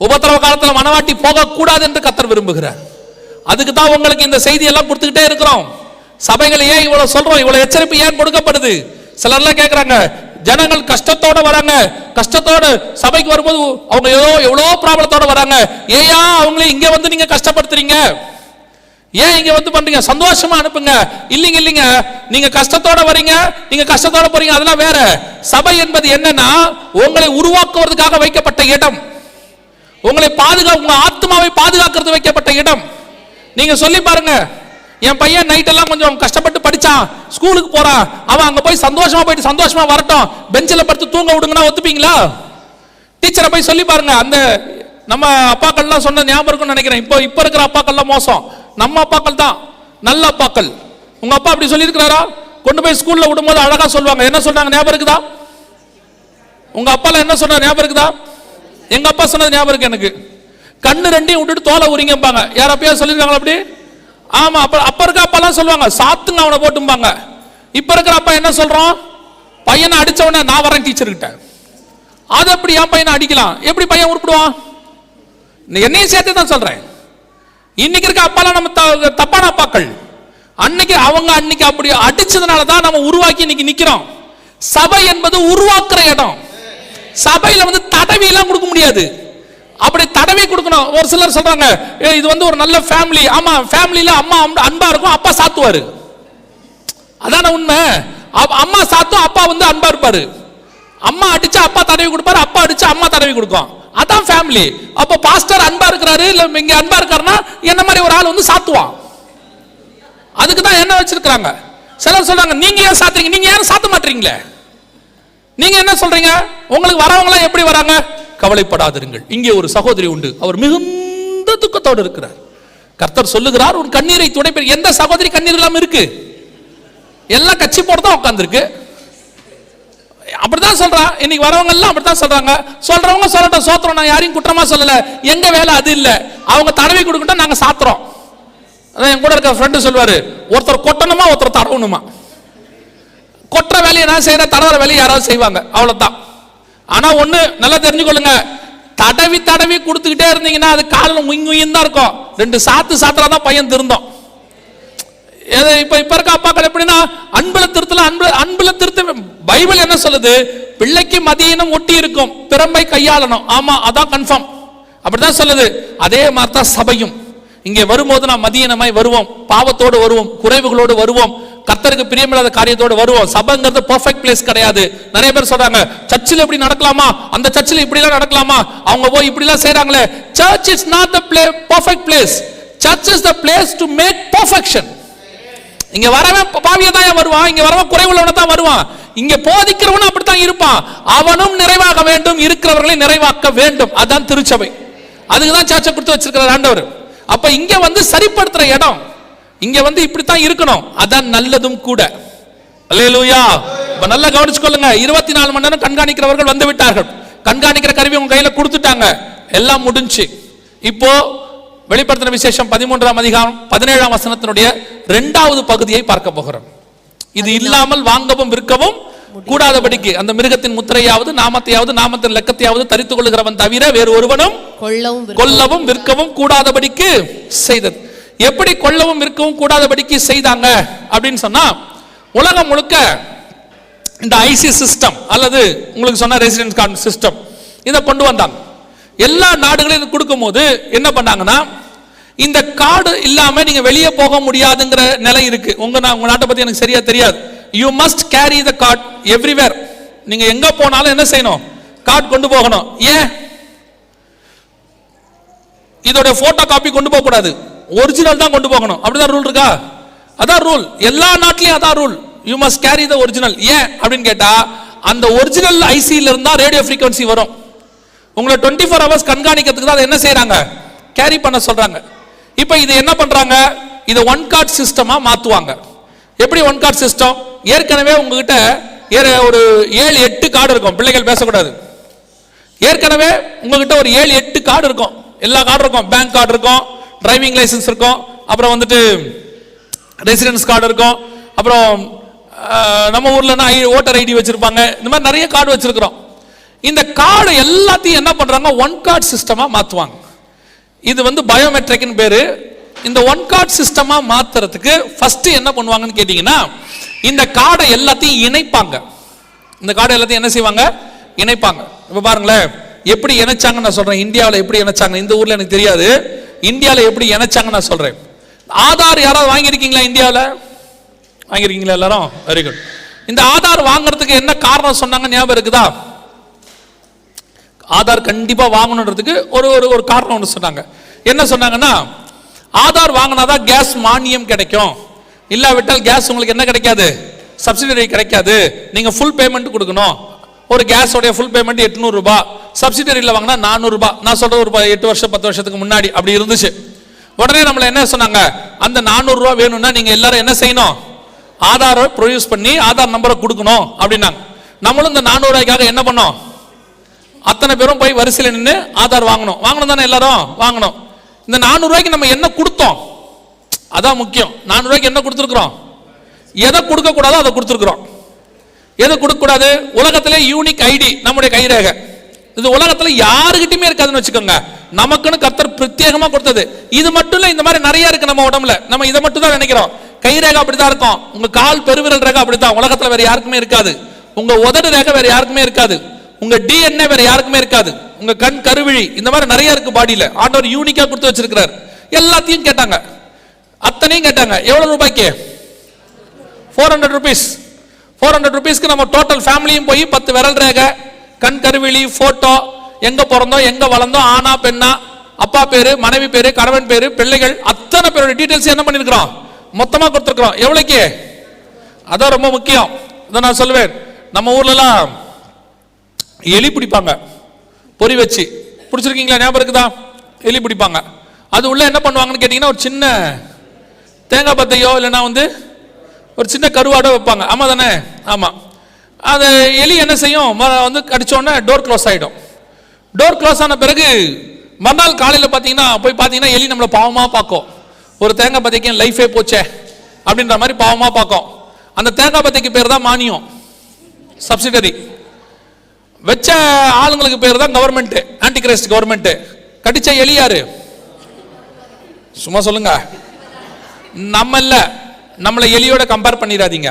உபத்திரவ காலத்தில் மனவாட்டி போகக்கூடாது என்று கர்த்தர் விரும்புகிறார். அதுக்கு தான் உங்களுக்கு இந்த செய்தி எல்லாம் கொடுத்துக்கிட்டே இருக்கிறோம். சபைகள் ஏன் இவ்வளவு சொல்றோம், இவ்வளவு எச்சரிப்பு ஏன் கொடுக்கப்படுது? சிலர்லாம் கேட்கறாங்க, ஜனங்கள் கஷ்டத்தோட வராங்க, கஷ்டத்தோட சபைக்கு வரும்போது அவங்க எவ்வளோ ப்ராப்ளத்தோட வராங்க, ஏயா அவங்களே இங்க வந்து நீங்க கஷ்டப்படுத்துறீங்க, ஏன் இங்க வந்து பண்றீங்க, சந்தோஷமா அனுப்புங்க. இல்லைங்க இல்லைங்க, நீங்க கஷ்டத்தோட வரீங்க, நீங்க கஷ்டத்தோட போறீங்க, அதெல்லாம் வேற. சபை என்பது என்னன்னா உங்களை உருவாக்குவதற்காக வைக்கப்பட்ட இடம், உங்களை உங்க ஆத்மாவை பாதுகாக்கிறது வைக்கப்பட்ட இடம். நீங்க சொல்லி பாருங்க, என் பையன் நைட் எல்லாம் கொஞ்சம் கஷ்டப்பட்டு படிச்சான், ஸ்கூலுக்கு போறான், அவன் அங்க போய் சந்தோஷமா போயிட்டு சந்தோஷமா வரட்டும், பெஞ்சில் படுத்து தூங்க விடுங்கன்னா ஒத்துப்பீங்களா? டீச்சரை போய் சொல்லி பாருங்க. அந்த நம்ம அப்பாக்கள்லாம் சொன்ன ஞாபகம் இருக்குன்னு நினைக்கிறேன். இப்போ இருக்கிற அப்பாக்கள்லாம் மோசம், நம்ம அப்பாக்கள் தான் நல்ல அப்பாக்கள். உங்க அப்பா அப்படி சொல்லி இருக்கிறாரா? கொண்டு போய் ஸ்கூல்ல விடும்போது அழகா சொல்லுவாங்க. என்ன சொன்னாங்க ஞாபகம் இருக்குதா? உங்க அப்பால என்ன சொன்ன ஞாபகம் இருக்குதா? எங்க அப்பா சொன்னது ஞாபகம் இருக்கு எனக்கு. கண்ணு ரெண்டையும் விட்டுட்டு தோலை உரிங்கம்பாங்க. யார் அப்பயா சொல்லிருக்காங்களா அப்படி? ஆமா. அப்ப இருக்க அப்பா எல்லாம் சொல்லுவாங்க, சாத்துங்க அவனை போட்டும்பாங்க. இப்ப இருக்கிற அப்பா என்ன சொல்றோம், பையனை அடிச்சவன நான் வரேன் டீச்சர்கிட்ட. அது அப்படி என் பையனை அடிக்கலாம், எப்படி பையன் உருப்பிடுவான்? என்னையும் சேர்த்து தான் சொல்றேன். இன்னைக்கு இருக்க அப்பாலாம் நம்ம தப்பான அப்பாக்கள். அன்னைக்கு அவங்க அன்னைக்கு அப்படி அடிச்சதுனால தான் நம்ம உருவாக்கி இன்னைக்கு நிக்கிறோம். சபை என்பது உருவாக்குற இடம். சபையில வந்து தடவி எல்லாம் கொடுக்க முடியாது, அப்படி தடவி கொடுக்கணும். ஒரு சிலர் சொல்றாங்க, இது வந்து ஒரு நல்ல ஃபேமிலி. ஆமா, ஃபேமிலியில அம்மா அன்பா இருக்கும், அப்பா சாத்துவாரு. அதான உண்மை. அம்மா சாத்தும், அப்பா வந்து அன்பா இருப்பாரு. அம்மா அடிச்சா அப்பா தடவி கொடுப்பாரு, அப்பா அடிச்சா அம்மா தடவி கொடுக்கும். அதான் ஃபேமிலி. அப்ப பாஸ்டர் அன்பா இருக்கிறாரு, இல்ல இங்க அன்பா இருக்காருன்னா என்ன மாதிரி ஒரு ஆள் வந்து சாத்துவான். அதுக்கு தான் என்ன வச்சிருக்காங்க. சிலர் சொல்றாங்க, நீங்க ஏன் சாத்துறீங்க, நீங்க ஏன் சாத்த மாட்டீங்களே, நீங்க என்ன சொல்றீங்க, உங்களுக்கு வரவங்க எப்படி வராங்க? கவலைப்படாதிருங்கள். இங்கே ஒரு சகோதரி உண்டு, அவர் மிகுந்த துக்கத்தோடு இருக்கிறார். கர்த்தர் சொல்லுகிறார், உன் கண்ணீரை துடைப்பேன். எந்த சகோதரி கண்ணீர் இல்லாம இருக்கு? எல்லாம் கட்சி போட்டு தான் உட்கார்ந்துருக்கு. அப்படிதான் சொல்றான். இன்னைக்கு வரவங்க எல்லாம் அப்படித்தான் சொல்றாங்க. சொல்றவங்க சொல்லட்டும், சோத்திரம். நான் யாரையும் குற்றமா சொல்லல, எங்க வேலை அது இல்ல. அவங்க தடவை கொடுக்கட்டும், நாங்க சாத்துறோம். அதான் என் கூட இருக்க ஃப்ரெண்டு சொல்வாரு, ஒருத்தர் கொட்டணுமா ஒருத்தர் தடவணுமா. கொட்டுற வேலையை நான் செய்யற, தடவர வேலையை யாராவது செய்வாங்க, அவ்வளவுதான். ஆனா ஒண்ணு நல்லா தெரிஞ்சுக்கொள்ளுங்க, தடவி தடவி கொடுத்துக்கிட்டே இருந்தீங்கன்னா அது காலில் முங்கியும் தான் இருக்கும். ரெண்டு சாத்துறாதான் பையன் திருந்தோம். இப்ப இருக்க அப்பாக்கள் எப்படின்னா அன்புல திருத்த. பைபிள் என்ன சொல்லுது? பிள்ளைக்கு மதியினம் ஒட்டி இருக்கும், திறமை கையாளணும். ஆமா, அதான் கன்ஃபார்ம், அப்படிதான் சொல்லுது. அதே மாதிரி தான் சபையும். இங்கே வரும்போது நாம் மதியினமாய் வருவோம், பாவத்தோடு வருவோம், குறைவுகளோடு வருவோம், கர்த்தருக்கு பிரியமில்லாத காரியத்தோடு வருவோம். சபைங்கிறது பெர்ஃபெக்ட் பிளேஸ் கிடையாது. நிறைய பேர் சொல்றாங்க, சர்ச்சில் இப்படி நடக்கலாமா, அந்த சர்ச்சில் இப்படி எல்லாம் நடக்கலாமா, அவங்க போய் இப்படி எல்லாம் செய்றாங்களே. Church is not the perfect place. Church is the place to make perfection. இங்க வரவன் பாவியா தான் வருவான், இங்க வரவன் குறைவுள்ளவன தான் வருவான். இங்க போதிக்கிறவனும் அப்படித்தான் இருப்பான். அவனும் நிறைவாக வேண்டும், இருக்கிறவர்களை நிறைவாக்க வேண்டும். அதான் திருச்சபை. அதுக்கு தான் சர்ச்சை கொடுத்து வச்சிருக்கிறார் ஆண்டவர். அப்ப இங்க வந்து சரிப்படுத்துற இடம், இங்க வந்து இப்படித்தான் இருக்கணும். அதான் நல்லதும் கூட. அல்லேலூயா. இப்ப நல்லா கவனிச்சுக்கொள்ளுங்க. 24 மணி நேரம் கண்காணிக்கிறவர்கள் வந்து விட்டார்கள். கண்காணிக்கிற கருவி உங்க கையில கொடுத்துட்டாங்க, எல்லாம் முடிஞ்சு. இப்போ வெளிப்படுத்தின விசேஷம் 13ஆம் அதிகாரம் 17ஆம் வசனத்தினுடைய 2வது பகுதியை பார்க்க போகிறோம். இது இல்லாமல் வாங்கவும் விற்கவும் கூடாதபடிக்கு அந்த மிருகத்தின் முத்திரையாவது நாமத்தையாவது நாமத்தின் லக்கத்தையாவது தரித்துக் கொள்ளுகிறவன் தவிர வேறு ஒருவனும் கொல்லவும் விற்கவும் கூடாதபடிக்கு செய்தது. எப்படி கொல்லவும் விற்கவும் கூடாதபடிக்கு செய்தாங்க அப்படின்னு சொன்னா, உலகம் முழுக்க இந்த ஐசி சிஸ்டம் அல்லது உங்களுக்கு சொன்ன ரெசிடென்ஸ் கார்டு சிஸ்டம் இதை கொண்டு வந்தாங்க. எல்லா நாடுகளையும் கொடுக்கும் போது என்ன பண்ணாங்கன்னா, இந்த கார்டு இல்லாம நீங்க வெளியே போக முடியாதுங்கிற நிலை இருக்கு. உங்க நாட்டை பத்தி எனக்கு சரியா தெரியாது. You must carry the card everywhere. நீங்க எங்க போனாலும் என்ன செய்யணும், கார்டு கொண்டு போகணும். ஏன்? இதோட போட்டோ காப்பி கொண்டு போக கூடாது, ஒரிஜினல் தான் கொண்டு போகணும். அப்படிதான் ரூல் இருக்கா? அதான் ரூல், எல்லா நாட்டிலையும் அதான் rule. You must carry the original. ஏன் அப்படின்னு கேட்டா, அந்த ஒரிஜினல் ஐசில இருந்தா ரேடியோ ஃப்ரீக்வன்சி வரும். உங்களை 24 ஹவர்ஸ் கண்காணிக்கிறதுக்கு தான் என்ன செய்யறாங்க, கேரி பண்ண சொல்றாங்க. இப்போ இது என்ன பண்றாங்க, இதை ஒன் கார்டு சிஸ்டமா மாத்துவாங்க. எப்படி ஒன் கார்டு சிஸ்டம்? ஏற்கனவே உங்ககிட்ட ஒரு 7-8 கார்டு இருக்கும். பிள்ளைகள் பேசக்கூடாது. ஏற்கனவே உங்ககிட்ட ஒரு 7-8 கார்டு இருக்கும். எல்லா கார்டு இருக்கும். பேங்க் கார்டு இருக்கும், டிரைவிங் லைசன்ஸ் இருக்கும், அப்புறம் வந்துட்டு ரெசிடென்ஸ் கார்டு இருக்கும், அப்புறம் நம்ம ஊர்ல ஓட்டர் ஐடி வச்சிருப்பாங்க. இந்த மாதிரி நிறைய கார்டு வச்சிருக்கிறோம். இந்த கார்டு எல்லாத்தையும் என்ன பண்றாங்க, ஒன் கார்டு சிஸ்டமா மாத்துவாங்க. இது வந்து பயோமெட்ரிக்னு பேரு. இந்த ஒன் கார்டு சிஸ்டமா மாத்துறதுக்கு ஃபர்ஸ்ட் என்ன பண்ணுவாங்கன்னு கேட்டீங்கன்னா, இந்த கார்டை எல்லாத்தையும் இணைப்பாங்க. இந்த கார்டை எல்லாத்தையும் என்ன செய்வாங்க, இணைப்பாங்க. இப்ப பாருங்களேன் எப்படி இணைச்சாங்கன்னு நான் சொல்றேன். இந்தியாவில் எப்படி இணைச்சாங்க, இந்த ஊர்ல எனக்கு தெரியாது, இந்தியாவில் எப்படி இணைச்சாங்கன்னு நான் சொல்றேன். ஆதார் யாராவது வாங்கியிருக்கீங்களா? இந்தியாவில் வாங்கியிருக்கீங்களா எல்லாரும்? Very good. இந்த ஆதார் வாங்குறதுக்கு என்ன காரணம் சொன்னாங்க ஞாபகம் இருக்குதா? ஆதார் கண்டிப்பா வாங்கணுன்றதுக்கு ஒரு ஒரு காரணம் ஒன்று சொன்னாங்க. என்ன சொன்னாங்கன்னா, ஆதார் வாங்கினாதான் கேஸ் மானியம் கிடைக்கும், இல்லாவிட்டால் கேஸ் உங்களுக்கு என்ன கிடைக்காது, சப்சிடரி கிடைக்காது, நீங்க ஃபுல் பேமெண்ட் கொடுக்கணும். ஒரு கேஸோடைய ஃபுல் பேமெண்ட் 800 ரூபாய், சப்சிடரியில் வாங்கினா 400 ரூபாய். நான் சொல்றது ஒரு 8 வருஷம் 10 வருஷத்துக்கு முன்னாடி அப்படி இருந்துச்சு. உடனே நம்மள என்ன சொன்னாங்க, அந்த 400 ரூபாய் வேணும்னா நீங்க எல்லாரும் என்ன செய்யணும், ஆதாரை ப்ரொடியூஸ் பண்ணி ஆதார் நம்பரை கொடுக்கணும் அப்படின்னாங்க. நம்மளும் இந்த 400 ரூபாய்க்காக என்ன பண்ணோம், அத்தனை பேரும் போய் வரிசையில் நின்று ஆதார் வாங்கணும் தானே, எல்லாரும் வாங்கணும். இந்த 400 ரூபாய்க்கு நம்ம என்ன கொடுத்தோம், அதான் முக்கியம். 400 ரூபாய்க்கு என்ன கொடுத்துருக்கிறோம், எதை கொடுக்க கூடாதோ அதை கொடுத்துருக்கிறோம். எதை கொடுக்க கூடாது, உலகத்திலே யூனிக் ஐடி நம்முடைய கைரேகை. இது உலகத்துல யாருகிட்டயுமே இருக்காதுன்னு வச்சுக்கோங்க, நமக்குன்னு கர்த்தர் பிரத்யேகமா கொடுத்தது. இது மட்டும் இல்ல, இந்த மாதிரி நிறைய இருக்கு நம்ம உடம்புல. நம்ம இதை மட்டும் தான் நினைக்கிறோம். கைரேகை அப்படிதான் இருக்கும், உங்க கால் பெருவிரல் ரேகை அப்படித்தான், உலகத்துல வேற யாருக்குமே இருக்காது. உங்க உதடு ரேகை வேற யாருக்குமே இருக்காது. உங்க டிஎன்ஏ வேற யாருக்குமே இருக்காது. உங்க கண் கருவிழி இந்த மாதிரி நிறைய இருக்கு பாடியில. ஆண்டவர் யூனிக்கா கொடுத்து வச்சிருக்கிறார். எல்லாத்தையும் கேட்டாங்க, அத்தனையும் கேட்டாங்க. எவ்வளவு ரூபாய்க்கு? 400 rupees. 400 rupeesக்கு நம்ம டோட்டல் ஃபேமிலியும் போய் 10 விரல் ரேகை, கண் கருவிழி, போட்டோ, எங்க பிறந்தோம், எங்க வளர்ந்தோம், ஆனா பெண்ணா, அப்பா பேரு, மனைவி பேரு, கணவன் பேரு, பிள்ளைகள், அத்தனை பேரோட டீடைல்ஸ் என்ன பண்ணிருக்கிறோம், மொத்தமா கொடுத்துருக்கிறோம். எவ்வளவுக்கு? அதான் ரொம்ப முக்கியம். இதை நான் சொல்லுவேன். நம்ம ஊர்ல எல்லாம் எலி பிடிப்பாங்க, பொறி வச்சு. பிடிச்சிருக்கீங்களா? ஞாபகம் இருக்குதா? எலி பிடிப்பாங்க. அது உள்ள என்ன பண்ணுவாங்கன்னு கேட்டீங்கன்னா, ஒரு சின்ன தேங்காய் பத்தையோ இல்லைன்னா வந்து ஒரு சின்ன கருவாடோ வைப்பாங்க. ஆமா தானே? ஆமா. அது எலி என்ன செய்யும், வந்து கடிச்சோடனே டோர் க்ளோஸ் ஆகிடும். டோர் க்ளோஸ் ஆன பிறகு மறுநாள் காலையில் பார்த்தீங்கன்னா போய் பார்த்தீங்கன்னா எலி நம்மளை பாவமாக பார்க்கும். ஒரு தேங்காய் பத்தைக்கு என் லைஃபே போச்சே அப்படின்ற மாதிரி பாவமாக பார்க்கும். அந்த தேங்காய் பத்தைக்கு பேர் தான் மானியம், சப்சிடரி. வச்ச ஆளுங்களுக்கு பேர் தான் கவர்மெண்ட், ஆன்டி கிரைஸ்ட் கவர்மெண்ட். கடிச்ச எலி யாரு? சும்மா சொல்லுங்க. நம்ம இல்ல, நம்மளை எலியோட கம்பேர் பண்ணிடாதீங்க.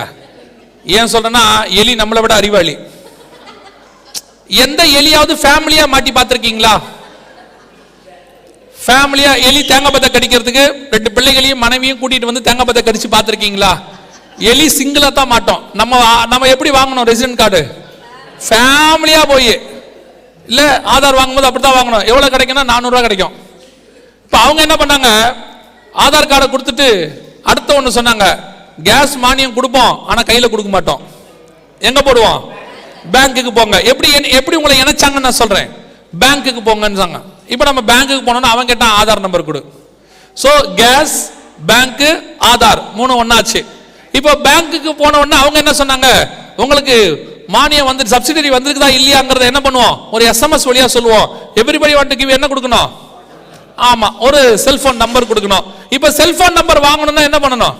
ஏன் சொல்றேன்னா, எலி நம்மளை விட அறிவாளி. எந்த எலியாவது ஃபேமிலியா மாட்டி பார்த்திருக்கீங்களா? ஃபேமிலியா எலி தேங்காய் பத்தை கடிக்கிறதுக்கு 2 பிள்ளைகளையும் மனைவியும் கூட்டிட்டு வந்து தேங்காய் பத்தை கடிச்சு பார்த்திருக்கீங்களா? எலி சிங்கிளா தான் மாட்டோம். நம்ம எப்படி வாங்கணும் ரெசிடென்ட் கார்டு? ஃபேமிலியா போய், இல்ல ஆதார் வாங்கும்போது அப்படித்தான் வாங்கணும். எவ்வளவு கிடைக்கும்னா 400 ரூபாய் கிடைக்கும். இப்ப அவங்க என்ன பண்ணாங்க, ஆதார் கார்டை கொடுத்துட்டு அடுத்த ஒண்ணு சொன்னாங்க, கேஸ் மானியம் கொடுப்போம், ஆனா கையில கொடுக்க மாட்டோம். எங்க போடுவோம்? பேங்க்குக்கு போங்க. எப்படி உங்களை இணைச்சாங்கன்னு நான் சொல்றேன். பேங்க்குக்கு போங்கன்னு சொன்னாங்க. இப்ப நம்ம பேங்க்குக்கு போனோம்னா அவன் கேட்டான் ஆதார் நம்பர் கொடு. சோ கேஸ், பேங்க், ஆதார் 3 ஒண்ணாச்சு. இப்போ பேங்க்குக்கு போன உடனே அவங்க என்ன சொன்னாங்க, உங்களுக்கு மானியம் வந்து சப்சிடரி வந்திருக்குதா இல்லையாங்கிறத என்ன பண்ணுவோம், ஒரு எஸ்எம்எஸ் வழியா சொல்லுவோம். எவ்ரிபடி வாண்ட் டு கிவ் என்ன கொடுக்கணும்? ஆமா, ஒரு செல்போன் நம்பர் கொடுக்கணும். இப்ப செல்போன் நம்பர் வாங்கணும்னா என்ன பண்ணணும்?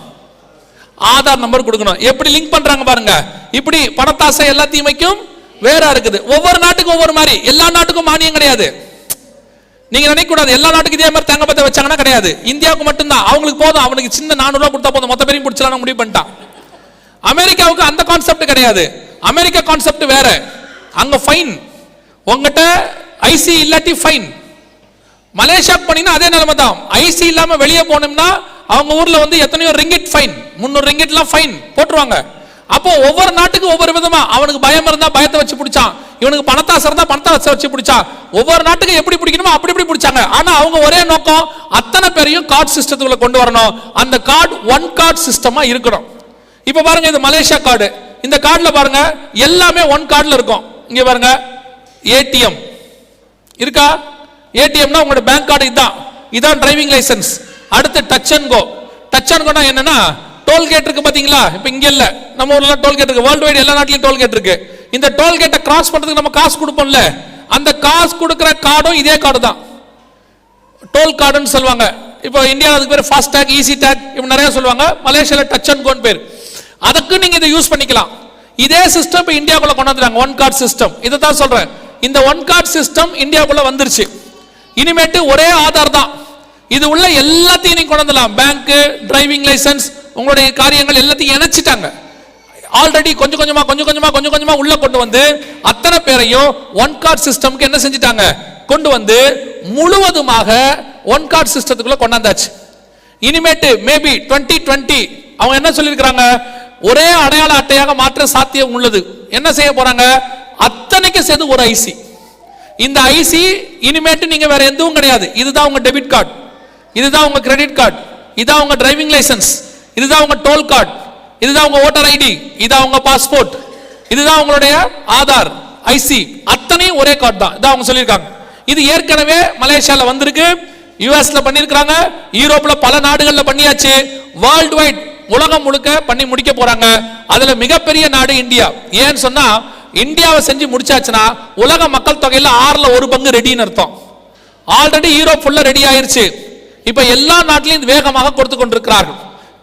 ஆதார் நம்பர் கொடுக்கணும். எப்படி லிங்க் பண்றாங்க பாருங்க. இப்படி பணத்தாசை எல்லாத்தையும் வைக்கும் வேற இருக்குது. ஒவ்வொரு நாட்டுக்கும் ஒவ்வொரு மாதிரி. எல்லா நாட்டுக்கும் மானியம் கிடையாது. நீங்க நினைக்க கூடாது எல்லா நாட்டுக்கும் இதே மாதிரி தேங்காய் பத்தை வச்சாங்கன்னா கிடையாது. இந்தியாவுக்கு மட்டும்தான். அவங்களுக்கு போதும், அவனுக்கு சின்ன 400 ரூபாய் கொடுத்தா போதும், மொத்த பேரையும் பிடிச்சலாம் முடிவு பண்ணிட்டான். அமெரிக்காவுக்கு அந்த கான்செப்ட் கிடையாது. அமெரிக்கா கான்செப்ட் வேற. அங்க ஃபைன், உங்ககிட்ட ஐசி இல்லாட்டி ஃபைன். மலேசியாவுக்கு போனீங்கன்னா அதே நிலைமை தான். ஐசி இல்லாம வெளியே போனோம்னா அவங்க ஊர்ல வந்து எத்தனையோ ரிங்கிட் ஃபைன், 300 ரிங்கிட்லாம் ஃபைன் போட்டுருவாங்க. அப்போ ஒவ்வொரு நாட்டுக்கு ஒவ்வொரு விதமா. அவனுக்கு பயம் இருந்தா பயத்தை வச்சு பிடிச்சான், இவனுக்கு பணத்தாசை இருந்தா பணத்தாசை வச்சு பிடிச்சான். ஒவ்வொரு நாட்டுக்கு எப்படி பிடிக்கணுமோ அப்படி பிடிச்சாங்க. ஆனா அவங்க ஒரே நோக்கம், அத்தனை பேரையும் கார்டு சிஸ்டத்துக்குள்ள கொண்டு வரணும். அந்த கார்டு ஒன் கார்டு சிஸ்டமா இருக்கணும். இப்ப பாருங்க, இது மலேசியா கார்டு. இந்த கார்டுல பாருங்க எல்லாமே ஒன் கார்டுல இருக்கும். இங்க பாருங்க, ஏடிஎம் இருக்கா? ஏடிஎம்னா உங்களோட பேங்க் கார்டு இதான் டிரைவிங் லைசென்ஸ். அடுத்து touch and go. Touch and கோனா என்னன்னா, டோல்கேட் இருக்கு பாத்தீங்களா? இப்ப இங்க இல்ல, நம்ம ஊர்ல டோல்கேட் இருக்கு. வேர்ல்டு வைட் எல்லா நாட்டிலும் டோல்கேட் இருக்கு. இந்த டோல்கேட்டை கிராஸ் பண்றதுக்கு நம்ம காசு கொடுப்போம்ல, அந்த காசு கொடுக்கிற கார்டும் இதே கார்டு தான், டோல் கார்டுன்னு சொல்லுவாங்க. இப்போ இந்தியாவில் அதுக்கு பேர் ஃபாஸ்ட் டேக், ஈஸி டேக், இப்படி நிறைய சொல்லுவாங்க. மலேசியால டச் அண்ட் கோன்னு பேர். அதுக்கு நீங்க இதை யூஸ் பண்ணிக்கலாம். இதே சிஸ்டம் இப்ப இந்தியாக்குள்ள கொண்டு வந்துட்டாங்க, ஒன் கார்டு சிஸ்டம். இதை தான் சொல்றேன். இந்த ஒன் கார்டு சிஸ்டம் இந்தியாவுக்குள்ள வந்துருச்சு. இனிமேட்டு ஒரே ஆதார் தான், இது உள்ள எல்லாத்தையும் நீங்க கொண்டு வரலாம். பேங்க், டிரைவிங் லைசன்ஸ், உங்களுடைய காரியங்கள் எல்லாத்தையும் இணைச்சிட்டாங்க. ஆல்ரெடி கொஞ்சம் கொஞ்சமா உள்ள கொண்டு வந்து அத்தனை பேரையும் ஒன் கார்டு சிஸ்டம்க்கு என்ன செஞ்சிட்டாங்க, கொண்டு வந்து முழுவதுமாக ஒன் கார்டு சிஸ்டத்துக்குள்ள கொண்டாந்தாச்சு. இனிமேட்டு மேபி 2020 அவங்க என்ன சொல்லியிருக்கிறாங்க, ஒரே அடையாள அட்டையாக மாற்ற சாத்தியம் உள்ளது. என்ன செய்ய போறாங்க, அத்தனைக்கு சேர்த்து ஒரு ஐசி. இந்த ஐசி இனிமேட்டு நீங்க வேற எதுவும் கிடையாது. இதுதான் உங்க டெபிட் கார்டு, இதுதான் உங்க கிரெடிட் கார்டு, இதுதான் உங்க டிரைவிங் லைசன்ஸ், இதுதான் உங்க டோல் கார்டு, இதுதான் உங்க ஓட்டர் ஐடி, இதுதான் உங்க பாஸ்போர்ட், இதுதான் உங்களுடைய ஆதார் ஐசி, அத்தனையும் ஒரே கார்டு தான். இதான் அவங்க சொல்லியிருக்காங்க. இது ஏற்கனவே மலேசியால வந்திருக்கு, யுஎஸ்ல பண்ணிருக்காங்க, யூரோப்ல பல நாடுகள்ல பண்ணியாச்சு, வேர்ல்ட் வைட் உலகம் முழுக்க பண்ணி முடிக்க போறாங்க. அதுல மிகப்பெரிய நாடு இந்தியா. ஏன்னு சொன்னா இந்தியாவை செஞ்சு முடிச்சாச்சுன்னா உலக மக்கள் தொகையில 6ல் 1 பங்கு ரெடின்னு அர்த்தம். ஆல்ரெடி யூரோப் ஃபுல்லா ரெடி ஆயிருச்சு. இப்ப எல்லா நாட்டிலையும் வேகமாக கொடுத்து கொண்டிருக்கிறார்கள்.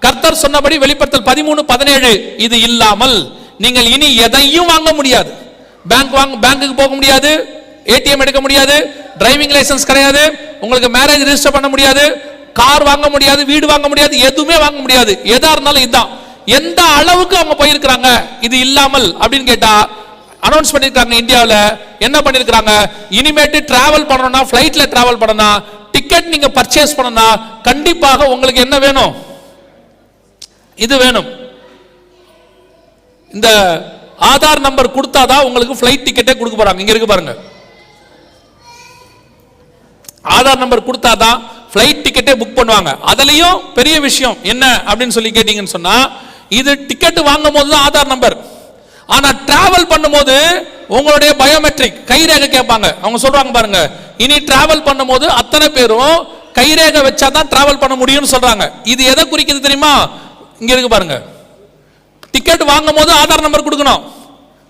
கர்த்தர் சொன்னபடி வெளிப்படுத்தல் 13:17 இது இல்லாமல் நீங்கள் இனி எதையும் வாங்க முடியாது. பேங்க்குக்கு போக முடியாது, ஏடிஎம் எடுக்க முடியாது, டிரைவிங் லைசன்ஸ் கிடையாது, உங்களுக்கு மேரேஜ் ரெஜிஸ்டர் பண்ண முடியாது, கார் வாங்க முடியாது, வீடு வாங்க முடியாது, எதுவுமே வாங்க முடியாது. எதா இருந்தாலும் இதுதான். எந்த அளவுக்கு அவங்க போயிருக்கிறாங்க இது இல்லாமல் அப்படின்னு கேட்டா அனௌன்ஸ் பண்ணிருக்காங்க. இந்தியாவில் என்ன பண்ணிருக்காங்க, இனிமேட்டு டிராவல் பண்ணணும்னா, ஃபிளைட்ல டிராவல் பண்ணனா, டிக்கெட் நீங்க பர்ச்சேஸ் பண்ணனா கண்டிப்பாக உங்களுக்கு என்ன வேணும், இது வேணும். இந்த ஆதார் நம்பர் கொடுத்தாதான் உங்களுக்கு ஃபிளைட் டிக்கெட்டே கொடுக்க போறாங்க. இங்க இருக்கு பாருங்க, ஆதார் நம்பர் கொடுத்தாதான் ஃபிளைட் டிக்கெட்டே புக் பண்ணுவாங்க. அதுலயும் பெரிய விஷயம் என்ன அப்படின்னு சொல்லி கேட்டீங்கன்னு சொன்னா, இது டிக்கெட் வாங்கும் போது தான் ஆதார் நம்பர். ஆனா டிராவல் பண்ணும்போது உங்களுடைய பயோமெட்ரிக் கைரேகை கேட்பாங்க. அவங்க சொல்றாங்க பாருங்க, இனி டிராவல் பண்ணும்போது அத்தனை பேரும் கைரேகை வச்சாதான் டிராவல் பண்ண முடியும்னு சொல்றாங்க. இது எதை குறிக்குது தெரியுமா, இங்க இருக்கு பாருங்க, டிக்கெட் வாங்கும் போது ஆதார் நம்பர் கொடுக்கணும்,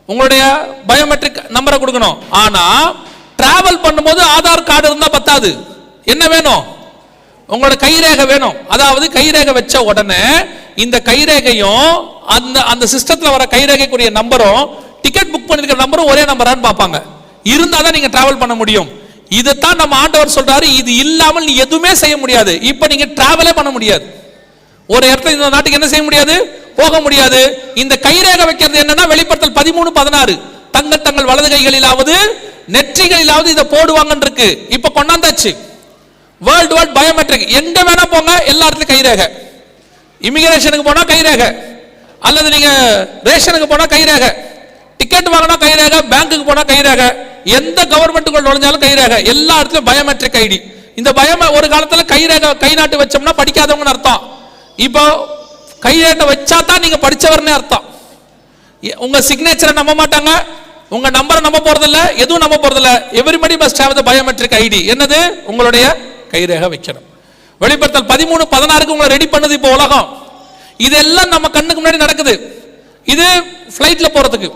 உங்களுடைய பயோமெட்ரிக் நம்பரை கொடுக்கணும். ஆனா டிராவல் பண்ணும்போது ஆதார் கார்டு இருந்தா பத்தாது, என்ன வேணும், உங்களோட கைரேகை வேணும். அதாவது கைரேகை வச்ச உடனே இந்த கைரேகையும் அந்த சிஸ்டத்துல வர கைரேகைக்குரிய நம்பரும் டிக்கெட் புக் பண்ணிருக்கிற நம்பரும் ஒரே நம்பரான்னு பார்ப்பாங்க. இருந்தாதான் நீங்க டிராவல் பண்ண முடியும். இதைத்தான் நம்ம ஆண்டவர் சொல்றாரு, இது இல்லாமல் நீ எதுவுமே செய்ய முடியாது. இப்ப நீங்க டிராவலே பண்ண முடியாது, ஒரு இடத்துல இந்த நாட்டுக்கு என்ன செய்ய முடியாது, போக முடியாது. இந்த கைரேகை வைக்கிறது என்னன்னா வெளிப்படுத்தல் 13:16 தங்கள் வலது கைகளிலாவது நெற்றிகளிலாவது இதை போடுவாங்கன்னு இருக்கு. இப்ப கொண்டாந்தாச்சு. வேர்ல்டு வைட் பயோமெட்ரிக், எங்க வேணா போங்க, எல்லா இடத்துலயும் கைரேகை. இமிகிரேஷனுக்கு போனா கைரேகை, அல்லது நீங்க ரேஷனுக்கு போனா கைரேகை, டிக்கெட் வாங்கினா கைரேகை, பேங்க்குக்கு போனா கைரேகை, எந்த கவர்மெண்ட்டுக்குள்ள நுழைஞ்சாலும் கைரேகை, எல்லா இடத்துலயும் பயோமெட்ரிக் ஐடி. இந்த ஒரு காலத்துல கைரேகை கை நாட்டு வச்சோம்னா படிக்காதவங்கன்னு அர்த்தம். இப்போ கைரேகை வச்சா தான் நீங்க படிச்சவர்னே அர்த்தம். உங்க சிக்னேச்சரை நம்ப மாட்டாங்க, உங்க நம்பரை நம்ப போறதில்ல, எதுவும் நம்ப போறதில்ல. Everybody must have the biometric ID. என்னது, உங்களுடைய கைரேகை வைக்கணும். வெளிப்படுத்தல் 13:16 உங்களை ரெடி பண்ணுது இப்போ உலகம். இதெல்லாம் நம்ம கண்ணுக்கு முன்னாடி நடக்குது. இது ஃபிளைட்ல போறதுக்கு.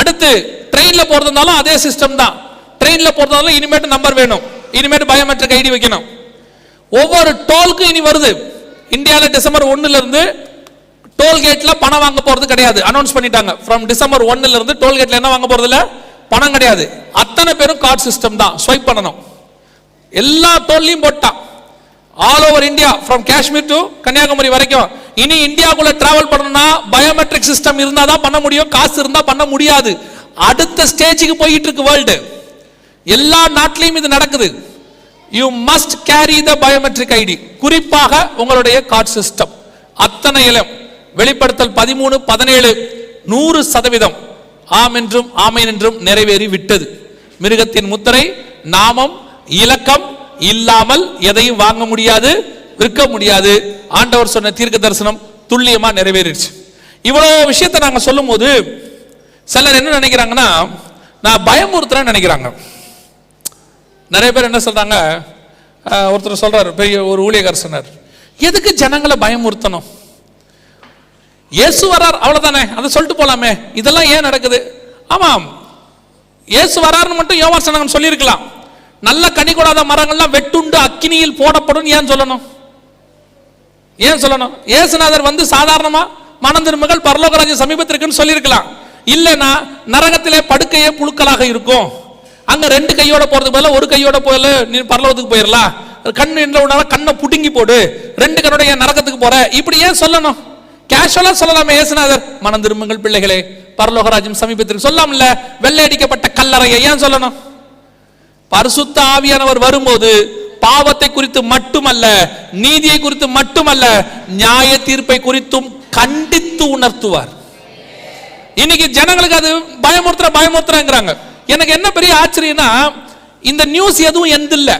அடுத்து ட்ரெயின்ல போறதுனாலும் அதே சிஸ்டம் தான். ட்ரெயின்ல போறதுனாலும் இனிமேட்டு நம்பர் வேணும், இனிமேட்டு பயோமெட்ரிக் ஐடி வைக்கணும். ஒவ்வொரு டோலுக்கும் இனி வருது. இந்தியாவில் டிசம்பர் 1 இருந்து டோல்கேட்ல பணம் வாங்க போறது கிடையாது, அனௌன்ஸ் பண்ணிட்டாங்க. ஃப்ரம் டிசம்பர் 1 இருந்து டோல்கேட்ல என்ன வாங்க போறது இல்ல, பணம் கிடையாது. அத்தனை பேரும் கார்டு சிஸ்டம் தான், ஸ்வைப் பண்ணணும். எல்லா டோல்லையும் போட்டான். All over India, from Kashmir to Kanyakumari வரைக்கும். இனி இந்தியாக்குள்ள டிராவல் பண்ணணும்னா பயோமெட்ரிக் சிஸ்டம் இருந்தா தான் பண்ண முடியும், காசு இருந்தா பண்ண முடியாது. அடுத்த ஸ்டேஜுக்கு போயிட்டு இருக்கு வேர்ல்டு. எல்லா நாட்டிலையும் இது நடக்குது. You must carry the biometric ID, குறிப்பாக உங்களுடைய கார்டு சிஸ்டம். அத்தனையிலும் வெளிப்படுத்தல் 13:17 100% ஆம் என்றும் ஆமேன் என்றும் நிறைவேறி விட்டது. மிருகத்தின் முத்திரை, நாமம், இலக்கம் இல்லாமல் எதையும் வாங்க முடியாது, விற்க முடியாது. ஆண்டவர் சொன்ன தீர்க்க தரிசனம் துல்லியமா நிறைவேறிடுச்சு. இவ்வளவு விஷயத்தை நாங்க சொல்லும் போது சிலர் என்ன நினைக்கிறாங்கன்னா, நான் பயமுறுத்துறேன்னு நினைக்கிறாங்க. நிறைய பேர் என்ன சொல்றாங்க, ஒருத்தர் சொல்றாரு, பெரிய ஒரு ஊழியக்காரர் சொன்னார், எதுக்கு ஜனங்களை பயமுறுத்தணும், இயேசு வரார் அவ்வளவுதானே, அதை சொல்லிட்டு போலாமே, இதெல்லாம் ஏன் நடக்குது? ஆமாம், இயேசு வராருன்னு மட்டும் யோவான் சொல்லியிருக்கலாம். நல்ல கனி கொடாத மரங்கள்லாம் வெட்டுண்டு அக்கினியில் போடப்படும் ஏன் சொல்லணும்? ஏன் சொல்லணும்? இயேசுநாதர் வந்து சாதாரணமா மனம் திரும்புங்கள் பரலோக ராஜ்யம் சமீபத்திற்குன்னு சொல்லியிருக்கலாம். இல்லைன்னா நரகத்திலே படுக்கையே புழுக்களாக இருக்கும், அங்க 2 கையோட போறதுக்கு பதிலா ஒரு கையோட போயில நீ பரலோகத்துக்கு போயிடலாம். கண்ணு என்ன கண்ணை புடுங்கி போடு, 2 கண்ணோட ஏன் நரகத்துக்கு போற, இப்படி ஏன் சொல்லணும்? கேஷுவலா சொல்லலாமே. இயேசுநாதர் மனம் திரும்புங்கள் பிள்ளைகளே பரலோக ராஜ்யம் சமீபத்திற்கு சொல்லலாம்ல. வெள்ளை அடிக்கப்பட்ட கல்லறையை ஏன் சொல்லணும்? பரிசுத்த ஆவியானவர் வரும்போது பாவத்தை குறித்து மட்டுமல்ல, நீதியை குறித்து மட்டுமல்ல, நியாய தீர்ப்பை குறித்தும் கண்டித்து உணர்த்துவார். இன்னைக்கு ஜனங்களுக்கு அது பயமுறுத்துறாங்க. எனக்கு என்ன பெரிய ஆச்சரியம்னா, இந்த நியூஸ் எதுவும் எந்தில்ல.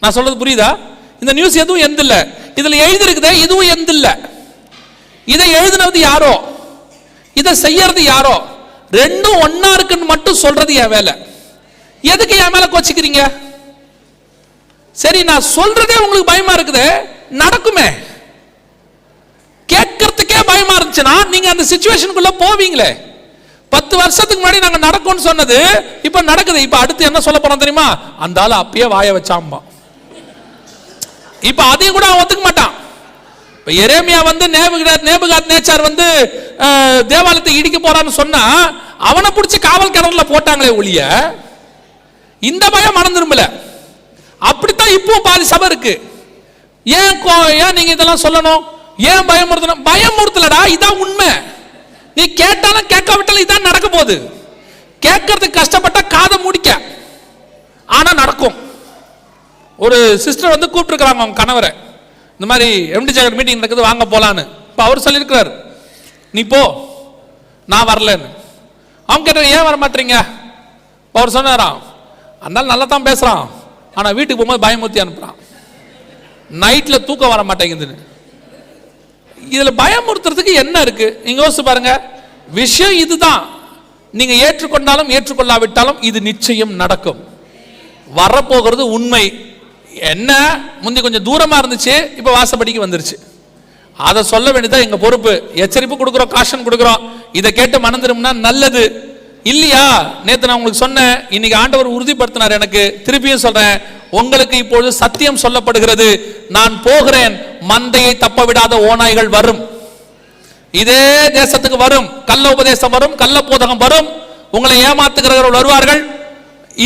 நான் சொல்றது புரியுதா? இந்த நியூஸ் எதுவும் எந்தில்ல. இதுல எழுதிருக்குதே இதுவும் எந்தில்ல. இதை எழுதினது யாரோ, இதை செய்யறது யாரோ, ரெண்டும் ஒன்னா இருக்குன்னு மட்டும் சொல்றது என் வேலை. எதுக்கு என் மேல கோச்சிக்கிறீங்க? சரி, நான் சொல்றதே உங்களுக்கு பயமா இருக்குது, நடக்குமே. கேட்கறதுக்கே பயமா இருந்துச்சுன்னா நீங்க அந்த சிச்சுவேஷனுக்குள்ள போவீங்களே. 10 வருஷத்துக்கு முன்னாடி நாங்க நடக்கும்னு சொன்னது இப்ப நடக்குது. இப்ப அடுத்து என்ன சொல்ல போறோம் தெரியுமா? அந்த ஆள் அப்பயே வாய வச்சாம்பா. இப்ப அதையும் கூட அவன் ஒத்துக்க மாட்டான். இப்ப எரேமியா வந்து நேபுகாத் நேச்சார் வந்து தேவாலயத்தை இடிக்க போறான்னு சொன்னா அவனை பிடிச்சி காவல் கிணறுல போட்டாங்களே ஒழிய இந்த பயம் மனம் திரும்பல. அப்படித்தான் இப்போ பாதி சபை இருக்கு. ஏன் நீங்க இதெல்லாம் சொல்லணும்? ஏன் பயமுறுத்தணும்? பயமுறுத்தலடா, இதான் உண்மை. நீ கேட்டாலும் கேட்காவிட்டாலும் இதான் நடக்க போகுது. கேட்கறதுக்கு கஷ்டப்பட்ட காதை முடிக்க, ஆனா நடக்கும். ஒரு சிஸ்டர் வந்து கூப்பிட்டுருக்காங்க அவங்க கணவரை, இந்த மாதிரி எம்டி ஜெகன் மீட்டிங் நடக்குது வாங்க போலான்னு. இப்போ அவர் சொல்லியிருக்கிறார் நீ போ, நான் வரலன்னு. அவங்க கேட்டாங்க ஏன் வர மாட்டீங்க? அவர் சொன்னாராம், அதனால நல்லா தான் பேசுறான், ஆனா வீட்டுக்கு போகும்போது பயமுறுத்தி அனுப்புறான், நைட்ல தூக்கம் வர மாட்டேங்குதுன்னு. இதுல பயமுறுத்துறதுக்கு என்ன இருக்கு? நீங்க யோசிச்சு பாருங்க. விஷயம் இதுதான். நீங்க ஏற்றுக்கொண்டாலும் ஏற்றுக்கொள்ளாவிட்டாலும் இது நிச்சயம் நடக்கும். வரப்போகிறது உண்மை. என்ன முந்தி கொஞ்சம் தூரமா இருந்துச்சு, இப்ப வாசப்படிக்கு வந்துருச்சு. அதை சொல்ல வேண்டியதான் எங்க பொறுப்பு. எச்சரிப்பு கொடுக்கிறோம், காஷன் கொடுக்கிறோம். இதை கேட்டு மனம் திரும்பினா நல்லது. இல்லையா, நேத்து நான் உங்களுக்கு சொன்னேன், இன்னைக்கு ஆண்டவர் உறுதிப்படுத்தினார் எனக்கு. திருப்பியும் சொல்றேன், உங்களுக்கு இப்பொழுது சத்தியம் சொல்லப்படுகிறது. நான் போகிறேன், மந்தையை தப்ப விடாத ஓநாய்கள் வரும். இதே தேசத்துக்கு வரும், கள்ள உபதேசம் வரும், கள்ள போதகம் வரும், உங்களை ஏமாத்துகிறவர்கள் வருவார்கள்.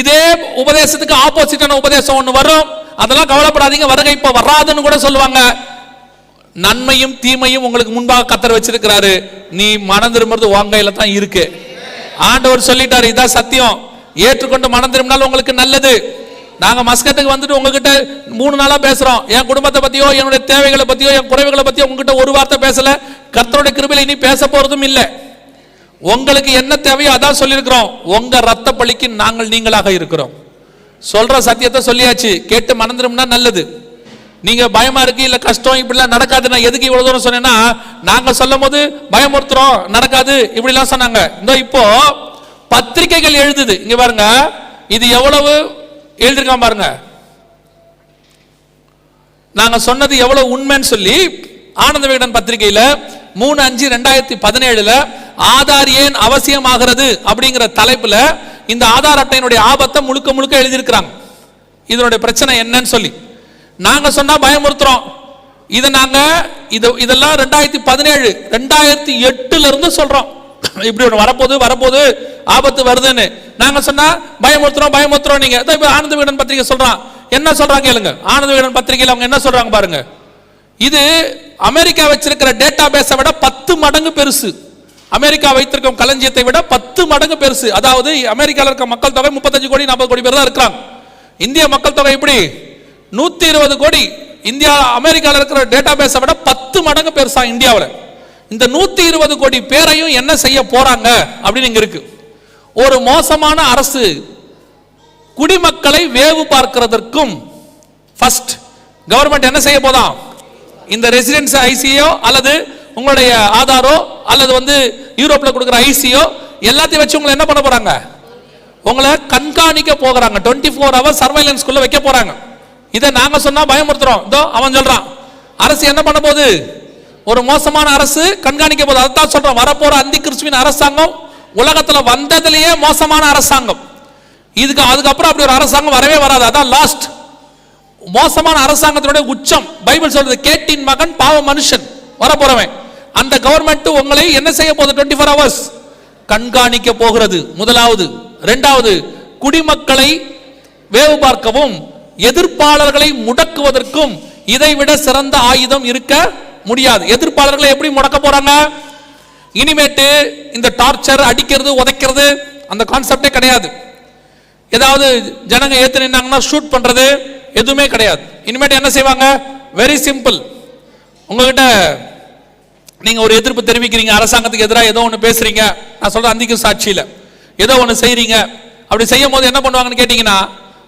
இதே உபதேசத்துக்கு ஆப்போசிட்டான உபதேசம் ஒன்று வரும். அதெல்லாம் கவலைப்படாதீங்க, வருகை இப்ப வராதுன்னு கூட சொல்லுவாங்க. நன்மையும் தீமையும் உங்களுக்கு முன்பாக கர்த்தர் வச்சிருக்கிறாரு. நீ மனம் திரும்புறது உன் கையில தான் இருக்கு. ஆண்டவர் சொல்லிட்டாரு, இதான் சத்தியம். ஏற்றுக்கொண்டு மனம் திரும்பினால் உங்களுக்கு நல்லது. நாங்க மஸ்கத்துக்கு வந்துட்டு உங்ககிட்ட 3 நாளா பேசுறோம். என் குடும்பத்தை பத்தியோ, என்னுடைய தேவைகளை பத்தியோ, என் குறைவுகளை பத்தியோ உங்ககிட்ட ஒரு வார்த்தை பேசல. கர்த்தருடைய கிருபையில இனி பேச போறதும் இல்லை. உங்களுக்கு என்ன தேவையோ அதான் சொல்லியிருக்கிறோம். உங்க ரத்த பலிக்கு நாங்கள் நீங்களாக இருக்கிறோம். சொல்ற சத்தியத்தை சொல்லியாச்சு. கேட்டு மனம் திரும்பினா நல்லது. நீங்க பயமா இருக்கு, இல்ல கஷ்டம், இப்படிலாம் நடக்காது. நான் எதுக்கு இவ்வளவு தூரம் சொன்னேன்னா, நாங்க சொல்லும் போது பயமுறுத்துறோம், நடக்காது இப்படி எல்லாம் சொன்னாங்க. இந்த இப்போ பத்திரிகைகள் எழுதுது, இங்க பாருங்க, இது எவ்வளவு எழுதிருக்கான் பாருங்க. நாங்க சொன்னது எவ்வளவு உண்மைன்னு சொல்லி ஆனந்த விகடன் பத்திரிகையில 3/5/2017 ஆதார் ஏன் அவசியமாகிறது அப்படிங்கிற தலைப்புல இந்த ஆதார் அட்டையினுடைய ஆபத்தை முழுக்க முழுக்க எழுதியிருக்கிறாங்க. இதனுடைய பிரச்சனை என்னன்னு சொல்லி நாங்க சொன்னா பயமுறுத்துறோம். இதை நாங்க இதெல்லாம் 2017 2008 இருந்து சொல்றோம். இப்படி ஒன்று வரப்போது ஆபத்து வருதுன்னு நாங்க சொன்னா பயமுறுத்துறோம். நீங்க ஆனந்த விகடன் பத்திரிகை சொல்றான், என்ன சொல்றாங்க கேளுங்க. ஆனந்த விகடன் பத்திரிகையில் அவங்க என்ன சொல்றாங்க பாருங்க. இது அமெரிக்கா வச்சிருக்கிற டேட்டா பேஸை விட 10 மடங்கு பெருசு. அமெரிக்கா வைத்திருக்கும் களஞ்சியத்தை விட 10 மடங்கு பெருசு. அதாவது அமெரிக்காவில் இருக்க மக்கள் தொகை 35 கோடி 40 கோடி பேர் தான் இருக்கிறாங்க. இந்திய மக்கள் தொகை எப்படி 120 கோடி. இந்தியா அமெரிக்காவில் இருக்கிற டேட்டா பேஸை விட 10 மடங்கு பெருசா இந்தியாவில். இந்த 120 கோடி பேரையும் என்ன செய்ய போறாங்க அப்படின்னு இங்க இருக்கு. ஒரு மோசமான அரசு குடிமக்களை வேவு பார்க்கிறதற்கும் ஃபர்ஸ்ட் கவர்மெண்ட் என்ன செய்ய போதாம், இந்த ரெசிடென்ஸ் ஐசியோ அல்லது உங்களுடைய ஆதாரோ அல்லது வந்து யூரோப்ல கொடுக்கிற ஐசியோ எல்லாத்தையும் வச்சு உங்களை என்ன பண்ண போறாங்க, உங்களை கண்காணிக்க போகிறாங்க. 24 hours சர்வைலன்ஸ்குள்ள வைக்க போறாங்க. இதை நாங்க சொன்னா பயமுறுத்துறோம். இதோ அவன் சொல்றான், அரசு என்ன பண்ண போகுது, ஒரு மோசமான அரசு கண்காணிக்க போகுது. அதான் சொல்றோம், வரப்போற அந்தி கிறிஸ்துவின் அரசாங்கம் உலகத்துல வந்ததிலேயே மோசமான அரசாங்கம். அதுக்கப்புறம் அப்படி ஒரு அரசாங்கம் வரவே வராது. அதான் லாஸ்ட் மோசமான அரசாங்கத்தினுடைய உச்சம். பைபிள் சொல்றது, கேட்டின் மகன் பாவ மனுஷன் வரப்போறவன். அந்த கவர்மெண்ட் உங்களை என்ன செய்ய போகுது, 24 hours கண்காணிக்க போகிறது. முதலாவது. இரண்டாவது, குடிமக்களை வேவு பார்க்கவும் எதிர்ப்பாளர்களை முடக்குவதற்கும் இதைவிட சிறந்த ஆயுதம் இருக்க முடியாது. எதிர்ப்பாளர்களை எப்படி முடக்க போறாங்க? இனிமேட்டு இந்த டார்ச்சர், அடிக்கிறது, உதைக்கிறது அந்த கான்செப்டே கிடையாது. ஏதாவது ஜனங்க ஏத்து நின்னாங்கன்னா ஷூட் பண்றது எதுவுமே கிடையாது. இனிமேட்டு என்ன செய்வாங்க? Very simple. உங்ககிட்ட நீங்க ஒரு எதிர்ப்பு தெரிவிக்கிறீங்க, அரசாங்கத்துக்கு எதிராக ஏதோ ஒன்று பேசுறீங்க, நான் சொல்றேன் அந்திக்கு சாட்சியில ஏதோ ஒன்று செய்றீங்க. அப்படி செய்யும் போது என்ன பண்ணுவாங்கன்னு கேட்டீங்கன்னா,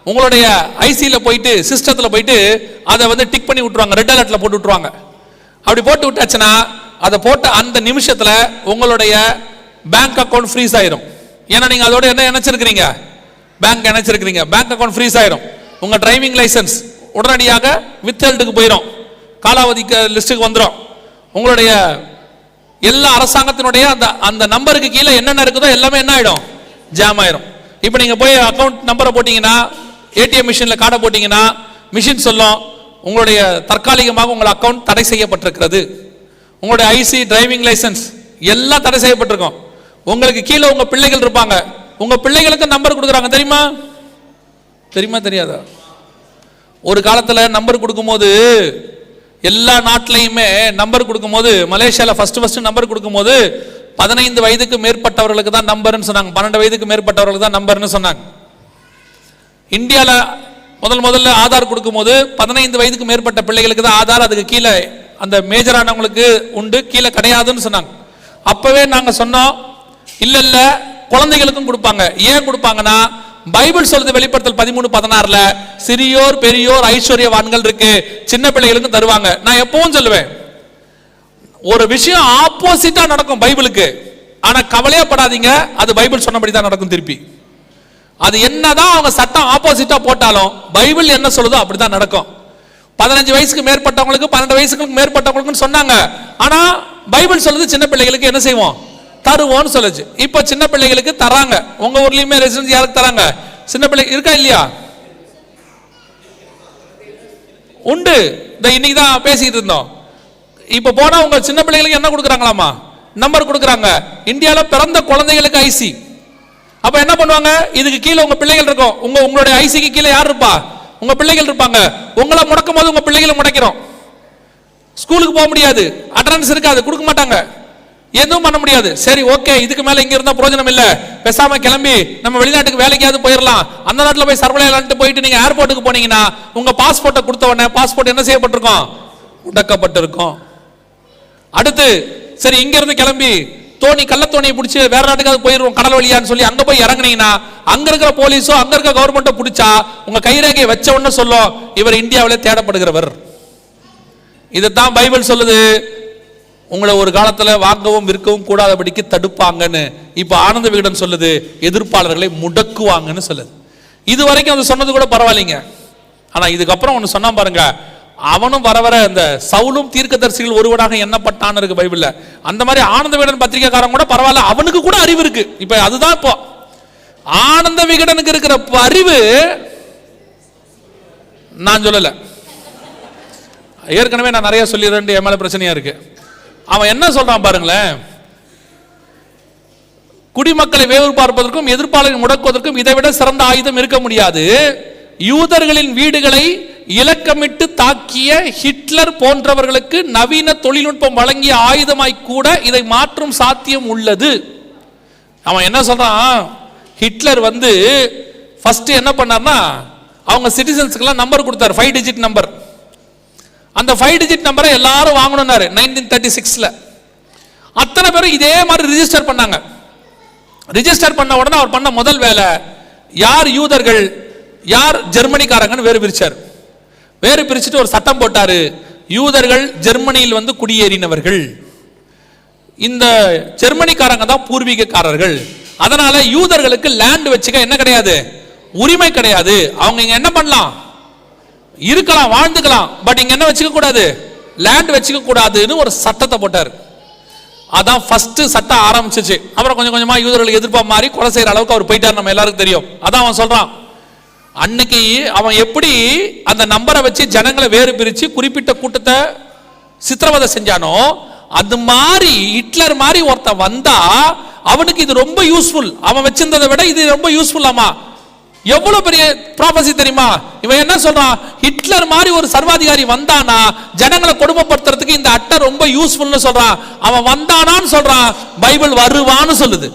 உங்களுடைய ஐசியில் போயிட்டு சிஸ்டத்தில் போயிட்டு அதை வந்து டிக் பண்ணி விட்டுருவாங்க, ரெட் அலர்ட்ல போட்டு விட்டுருவாங்க. அப்படி போட்டு விட்டாச்சுன்னா அதை போட்ட அந்த நிமிஷத்துல உங்களுடைய பேங்க் அக்கௌண்ட் ஃப்ரீஸ் ஆயிரும். ஏன்னா நீங்க அதோட என்ன இணைச்சிருக்கிறீங்க? பேங்க் இணைச்சிருக்கிறீங்க. பேங்க் அக்கௌண்ட் ஃப்ரீஸ் ஆயிரும். உங்க டிரைவிங் லைசன்ஸ் உடனடியாக வித்ஹெல்டுக்கு போயிடும், காலாவதி லிஸ்ட்டுக்கு வந்துடும். உங்களுடைய எல்லா அரசாங்கத்தினுடைய அந்த நம்பருக்கு கீழே என்னென்ன இருக்குதோ எல்லாமே என்ன ஆயிடும்? ஜாம் ஆயிரும். இப்போ நீங்க போய் அக்கௌண்ட் நம்பரை போட்டீங்கன்னா, ஏடிஎம் மிஷின்ல கார்டை போட்டீங்கன்னா மிஷின் சொல்லும் உங்களுடைய தற்காலிகமாக உங்கள் அக்கௌண்ட் தடை செய்யப்பட்டிருக்கிறது. உங்களுடைய ஐசி, டிரைவிங் லைசன்ஸ் எல்லாம் தடை செய்யப்பட்டிருக்கும். உங்களுக்கு கீழே உங்க பிள்ளைகள் இருப்பாங்க, உங்க பிள்ளைகளுக்கு நம்பர் கொடுக்குறாங்க. தெரியுமா? தெரியுமா தெரியாதா? ஒரு காலத்துல நம்பர் கொடுக்கும்போது எல்லா நாட்டிலையுமே நம்பர் கொடுக்கும்போது, மலேசியால ஃபர்ஸ்ட் நம்பர் கொடுக்கும்போது 15 வயதுக்கு மேற்பட்டவர்களுக்கு தான் நம்பர்னு சொன்னாங்க, 12 வயதுக்கு மேற்பட்டவர்களுக்கு தான் நம்பர்னு சொன்னாங்க. இந்தியால முதல்ல ஆதார் கொடுக்கும்போது 15 வயதுக்கு மேற்பட்ட பிள்ளைகளுக்கு தான் ஆதார், அதுக்கு கீழே அந்த மேஜரானவங்களுக்கு உண்டு, கீழே கிடையாதுன்னு சொன்னாங்க. அப்பவே நாங்க சொன்னோம், இல்ல குழந்தைகளுக்கும் கொடுப்பாங்க. ஏன் கொடுப்பாங்கன்னா, பைபிள் சொல்லுது வெளிப்படுத்தல் 13:16 சிறியோர் பெரியோர் ஐஸ்வர்யவான்கள் இருக்கு, சின்ன பிள்ளைகளுக்கும் தருவாங்க. நான் எப்பவும் சொல்லுவேன், ஒரு விஷயம் ஆப்போசிட்டா நடக்கும் பைபிளுக்கு, ஆனா கவலையே படாதீங்க, அது பைபிள் சொன்னபடி தான் நடக்கும். திருப்பி அது என்னதான் அவங்க சட்டம் ஆப்போசிட்டா போட்டாலும் பைபிள் என்ன சொல்லுதோ அப்படிதான் நடக்கும். 15 வயசுக்கு மேற்பட்டவங்களுக்கு 12 வயசுக்கு மேற்பட்டவங்களுக்கு சொன்னாங்க, ஆனா பைபிள் சொல்லுது சின்ன பிள்ளைகளுக்கு என்ன செய்வோம்? தருவோம்னு சொல்லுச்சு. இப்ப சின்ன பிள்ளைகளுக்கு தராங்க. உங்க ஊர்லயுமே ரெசிடென்ஸ் யாருக்கு தராங்க? சின்ன பிள்ளை இருக்கா இல்லையா? உண்டு. இன்னைக்கு தான் பேசிட்டு இருந்தோம். இப்ப போனா உங்க சின்ன பிள்ளைகளுக்கு என்ன கொடுக்குறாங்களாமா? நம்பர் கொடுக்குறாங்க. இந்தியால பிறந்த குழந்தைகளுக்கு ஐசி. அப்ப என்ன பண்ணுவாங்க? இதுக்கு கீழே உங்க பிள்ளைகள் இருக்கும். உங்களுடைய ஐசிக்கு கீழே யார் இருப்பா? உங்க பிள்ளைகள் இருப்பாங்க. உங்களை முடக்கும் போது உங்க பிள்ளைகளை முடக்கிறோம். ஸ்கூலுக்கு போக முடியாது, அட்டெண்டன்ஸ் இருக்காது, கொடுக்க மாட்டாங்க, எதுவும் பண்ண முடியாது. சரி ஓகே, இதுக்கு மேல இங்க இருந்தா பிரயோஜனம் இல்ல, பேசாம கிளம்பி நம்ம வெளிநாட்டுக்கு வேலைக்காவது போயிடலாம். அந்த நாட்டில் போய் சர்வலை போயிட்டு நீங்க ஏர்போர்ட்டுக்கு போனீங்கன்னா உங்க பாஸ்போர்ட்டை கொடுத்த உடனே பாஸ்போர்ட் என்ன செய்யப்பட்டிருக்கும்? முடக்கப்பட்டிருக்கும். அடுத்து சரி இங்க இருந்து கிளம்பி கள்ள தோணியை பிடிச்சி வேற நாட்டுக்காவது போயிருவோம் கடல் வழியான்னு சொல்லி அங்க போய் இறங்குனீங்கன்னா அங்க இருக்கிற போலீஸோ அங்க இருக்கிற கவர்மெண்ட்டோ பிடிச்சா உங்க கைரேகையை வச்ச உடனே சொல்லும், இவர் இந்தியாவிலே தேடப்படுகிறவர். இதுதான் பைபிள் சொல்லுது. உங்களை ஒரு காலத்துல வாங்கவும் விற்கவும் கூடாதபடிக்கு தடுப்பாங்கன்னு. இப்ப ஆனந்த விகடன் சொல்லுது, எதிர்ப்பாளர்களை முடக்குவாங்கன்னு சொல்லுது. இது வரைக்கும் அது சொன்னது கூட பரவாயில்லைங்க. ஆனா இதுக்கப்புறம் ஒண்ணு சொன்னா பாருங்க, அவனும் வர வர இந்த சவுலும் தீர்க்கதரிசிகள் ஒருவனாக எண்ணப்பட்டான்னு இருக்கு பைபிள்ல. அந்த மாதிரி ஆனந்த விகடன் பத்திரிகைக்காரன் கூட பரவாயில்ல, அவனுக்கு கூட அறிவு இருக்கு. இப்ப அதுதான் இப்போ ஆனந்த விகடனுக்கு இருக்கிற அறிவு நான் சொல்லல, ஏற்கனவே நான் நிறைய சொல்லிடுறேன், என் மேல பிரச்சனையா இருக்கு. அவன் என்ன சொல்றான் பாருங்களேன், குடிமக்களை வேவு பார்ப்பதற்கும் எதிர்ப்பாளரை முடக்குவதற்கும் இதைவிட சிறந்த ஆயுதம் இருக்க முடியாது. யூதர்களின் வீடுகளை இலக்கமிட்டு தாக்கிய ஹிட்லர் போன்றவர்களுக்கு நவீன தொழில்நுட்பம் வழங்கிய ஆயுதமாய் கூட இதை மாற்றும் சாத்தியம் உள்ளது. அவன் என்ன சொல்றான், ஹிட்லர் வந்து ஃபர்ஸ்ட் என்ன பண்ணார்னா அவங்க சிட்டிசன்ஸ்க்கெல்லாம் நம்பர் கொடுத்தார், 5 டிஜிட் நம்பர். அந்த 5 டிஜிட் நம்பரை எல்லாரும் வாங்கணும்னாரு 1936ல. அத்தனை பேரும் இதே மாதிரி ரிஜிஸ்டர் பண்ணாங்க. ரிஜிஸ்டர் பண்ண உடனே அவர் பண்ண முதல் வேலை, யார் யூதர்கள் யார் ஜெர்மனிக்காரங்கன்னு வேறு பிரிச்சார். வேறு பிரிச்சுட்டு ஒரு சட்டம் போட்டாரு, யூதர்கள் ஜெர்மனியில் வந்து குடியேறினவர்கள், இந்த ஜெர்மனிக்காரங்க தான் பூர்வீகக்காரர்கள், அதனால யூதர்களுக்கு லேண்ட் வச்சுக்க என்ன கிடையாது, உரிமை கிடையாது. அவங்க இங்க என்ன பண்ணலாம், இருக்கலாம், வாழ்ந்துக்கலாம், பட் இங்க என்ன வச்சுக்க கூடாது, லேண்ட் வச்சுக்க கூடாதுன்னு ஒரு சட்டத்தை போட்டார். அதான் ஃபர்ஸ்ட் சட்டம் ஆரம்பிச்சிச்சு. அப்புறம் கொஞ்சம் கொஞ்சமா யூதர்களுக்கு எதிர்ப்பா மாறி கொலை செய்யற அளவுக்கு அவர் போயிட்டார், நம்ம எல்லாருக்கும் தெரியும். அதான் அவன் சொல்றான், அன்னைக்கு அவன் எப்படி அந்த நம்பரை வச்சு ஜனங்களை வேறு பிரிச்சு குறிப்பிட்ட கூட்டத்தை சித்திரவதை செஞ்சானோ, அது மாதிரி ஹிட்லர் மாதிரி ஒருத்த வந்தா அவனுக்கு இது ரொம்ப யூஸ்ஃபுல். அவன் வச்சிருந்ததை விட இது ரொம்ப யூஸ்ஃபுல். ஆமா, எவ்வளவு பெரிய ப்ராபசி தெரியுமா? இவன் என்ன சொல்றான்? ஹிட்லர் மாதிரி ஒரு சர்வாதிகாரி வந்தானா ஜனங்களை கொடுமைப்படுத்துறதுக்கு இந்த அட்டை ரொம்ப யூஸ்ஃபுல்னு சொல்றான். அவன் வந்தானான்னு சொல்றான், பைபிள் வருவான்னு சொல்லுது.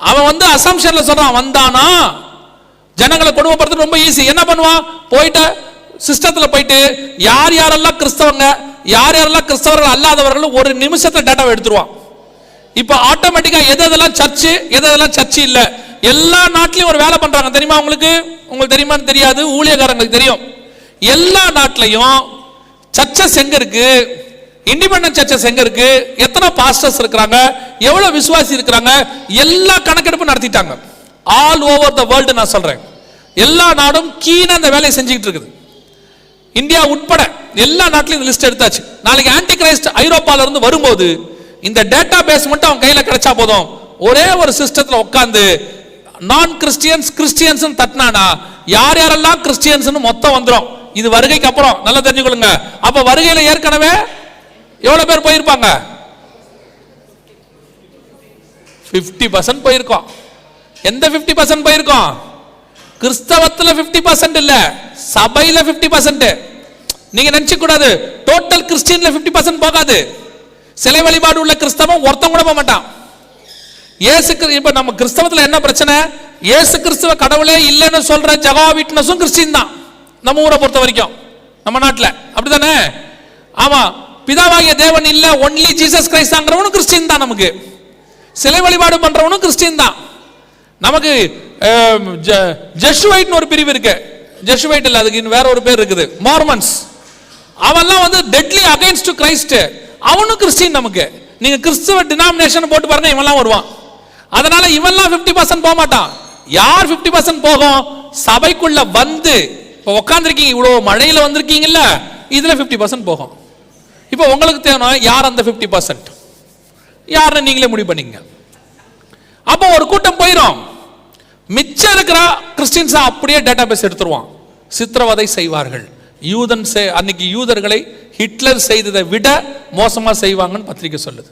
அவன் வந்து அசம்ஷன்ல சொல்றான், வந்தானா ஜனங்களை கொடுமைப்படுத்துறது ரொம்ப ஈஸி. என்ன பண்ணுவான்? போயிட்டு சிஸ்டத்துல போயிட்டு யார் யாரெல்லாம் கிறிஸ்தவங்க யார் யாரெல்லாம் கிறிஸ்தவர்கள் அல்லாதவர்கள் ஒரு நிமிஷத்துல டேட்டாவை எடுத்துருவான். இப்ப ஆட்டோமேட்டிக்கா எதெல்லாம் சர்ச்சு எதெல்லாம் சர்ச்சு இல்ல எல்லா நாட்டிலையும் ஒரு வேலை பண்றாங்க தெரியுமா? உங்களுக்கு தெரியுமான்னு தெரியாது, ஊழியக்காரங்களுக்கு தெரியும். எல்லா நாட்டிலையும் சர்ச்சஸ் எங்க இருக்கு, இண்டிபெண்டன்ட் சர்ச்சஸ் எங்க இருக்கு, எத்தனை பாஸ்டர்ஸ் இருக்கிறாங்க, எவ்வளவு விசுவாசி இருக்கிறாங்க, எல்லா கணக்கெடுப்பு நடத்திட்டாங்க. ஆல் ஓவர் த வேர்ல்டு நான் சொல்றேன். எல்லா நாடும் கீழே அந்த வேலையை செஞ்சுக்கிட்டு இருக்குது. இந்தியா உட்பட எல்லா நாட்டிலும் இந்த லிஸ்ட் எடுத்தாச்சு. நாளைக்கு ஆன்டி கிரைஸ்ட் ஐரோப்பால இருந்து வரும்போது இந்த டேட்டா பேஸ் மட்டும் அவன் கையில கிடைச்சா போதும், ஒரே ஒரு சிஸ்டத்துல உட்கார்ந்து நான் கிறிஸ்டியன்ஸ் கிறிஸ்டியன்ஸ் தட்டினானா யார் யாரெல்லாம் கிறிஸ்டியன்ஸ் மொத்தம் வந்துடும். இது வருகைக்கு அப்புறம் நல்லா தெரிஞ்சுக்கொள்ளுங்க. அப்ப வருகையில ஏற்கனவே எவ்வளவு பேர் போயிருப்பாங்க? 50% போயிருக்கோம். எந்த 50% போயிருக்கோம்? கிறிஸ்தவத்துல 50% இல்ல, சபையில 50%. நீங்க நினைச்சு கூடாது டோட்டல் கிறிஸ்டியன்ல 50% போகாது. சிலை வழிபாடு உள்ள கிறிஸ்தவம் ஒருத்தன் கூட போக மாட்டான். இப்ப நம்ம கிறிஸ்தவத்துல என்ன பிரச்சனை? இயேசு கிறிஸ்துவ கடவுளே இல்லைன்னு சொல்ற ஜெகோவா விட்னஸும் கிறிஸ்டியன் தான் நம்ம ஊரை பொறுத்த வரைக்கும், நம்ம நாட்டில் அப்படித்தானே? ஆமா, பிதாவாகிய தேவன் இல்ல ஒன்லி ஜீசஸ் கிரைஸ்ட்ங்கிறவனும் கிறிஸ்டியன் தான். நமக்கு சிலை வழிபாடு பண்றவனும் கிறிஸ்டியன் தான். நமக்கு ஜெசுவைட்னு ஒரு பிரிவு இருக்கு. ஜெசுவைட் இல்ல, அதுக்கு வேற ஒரு பேர் இருக்குது, மார்மன்ஸ். அவன்லாம் வந்து டெட்லி அகைன்ஸ்ட் கிரைஸ்ட், அவனும் கிறிஸ்டியன். நமக்கு நீங்க கிறிஸ்துவ டினாமினேஷன் போட்டு பாருங்க, இவன்லாம் வருவான். அதனால இவன்லாம் 50% போக மாட்டான். யார் 50% போகும்? சபைக்குள்ள வந்து இப்ப உட்கார்ந்துருக்கீங்க, இவ்வளவு மழையில வந்திருக்கீங்கல்ல, இதுல 50% போகும். இப்ப உங்களுக்கு தேவை யார் அந்த 50%? யாருன்னு நீங்களே முடிவு பண்ணீங்க. அப்ப ஒரு கூட்டம் போயிடும், மிச்சம் இருக்கிற கிறிஸ்டியன்ஸ் அப்படியே டேட்டா பேஸ் எடுத்துருவான். சித்திரவதை செய்வார்கள். அன்னைக்கு யூதர்களை ஹிட்லர் செய்ததை விட மோசமா செய்வாங்கன்னு பத்திரிக்கை சொல்லுது.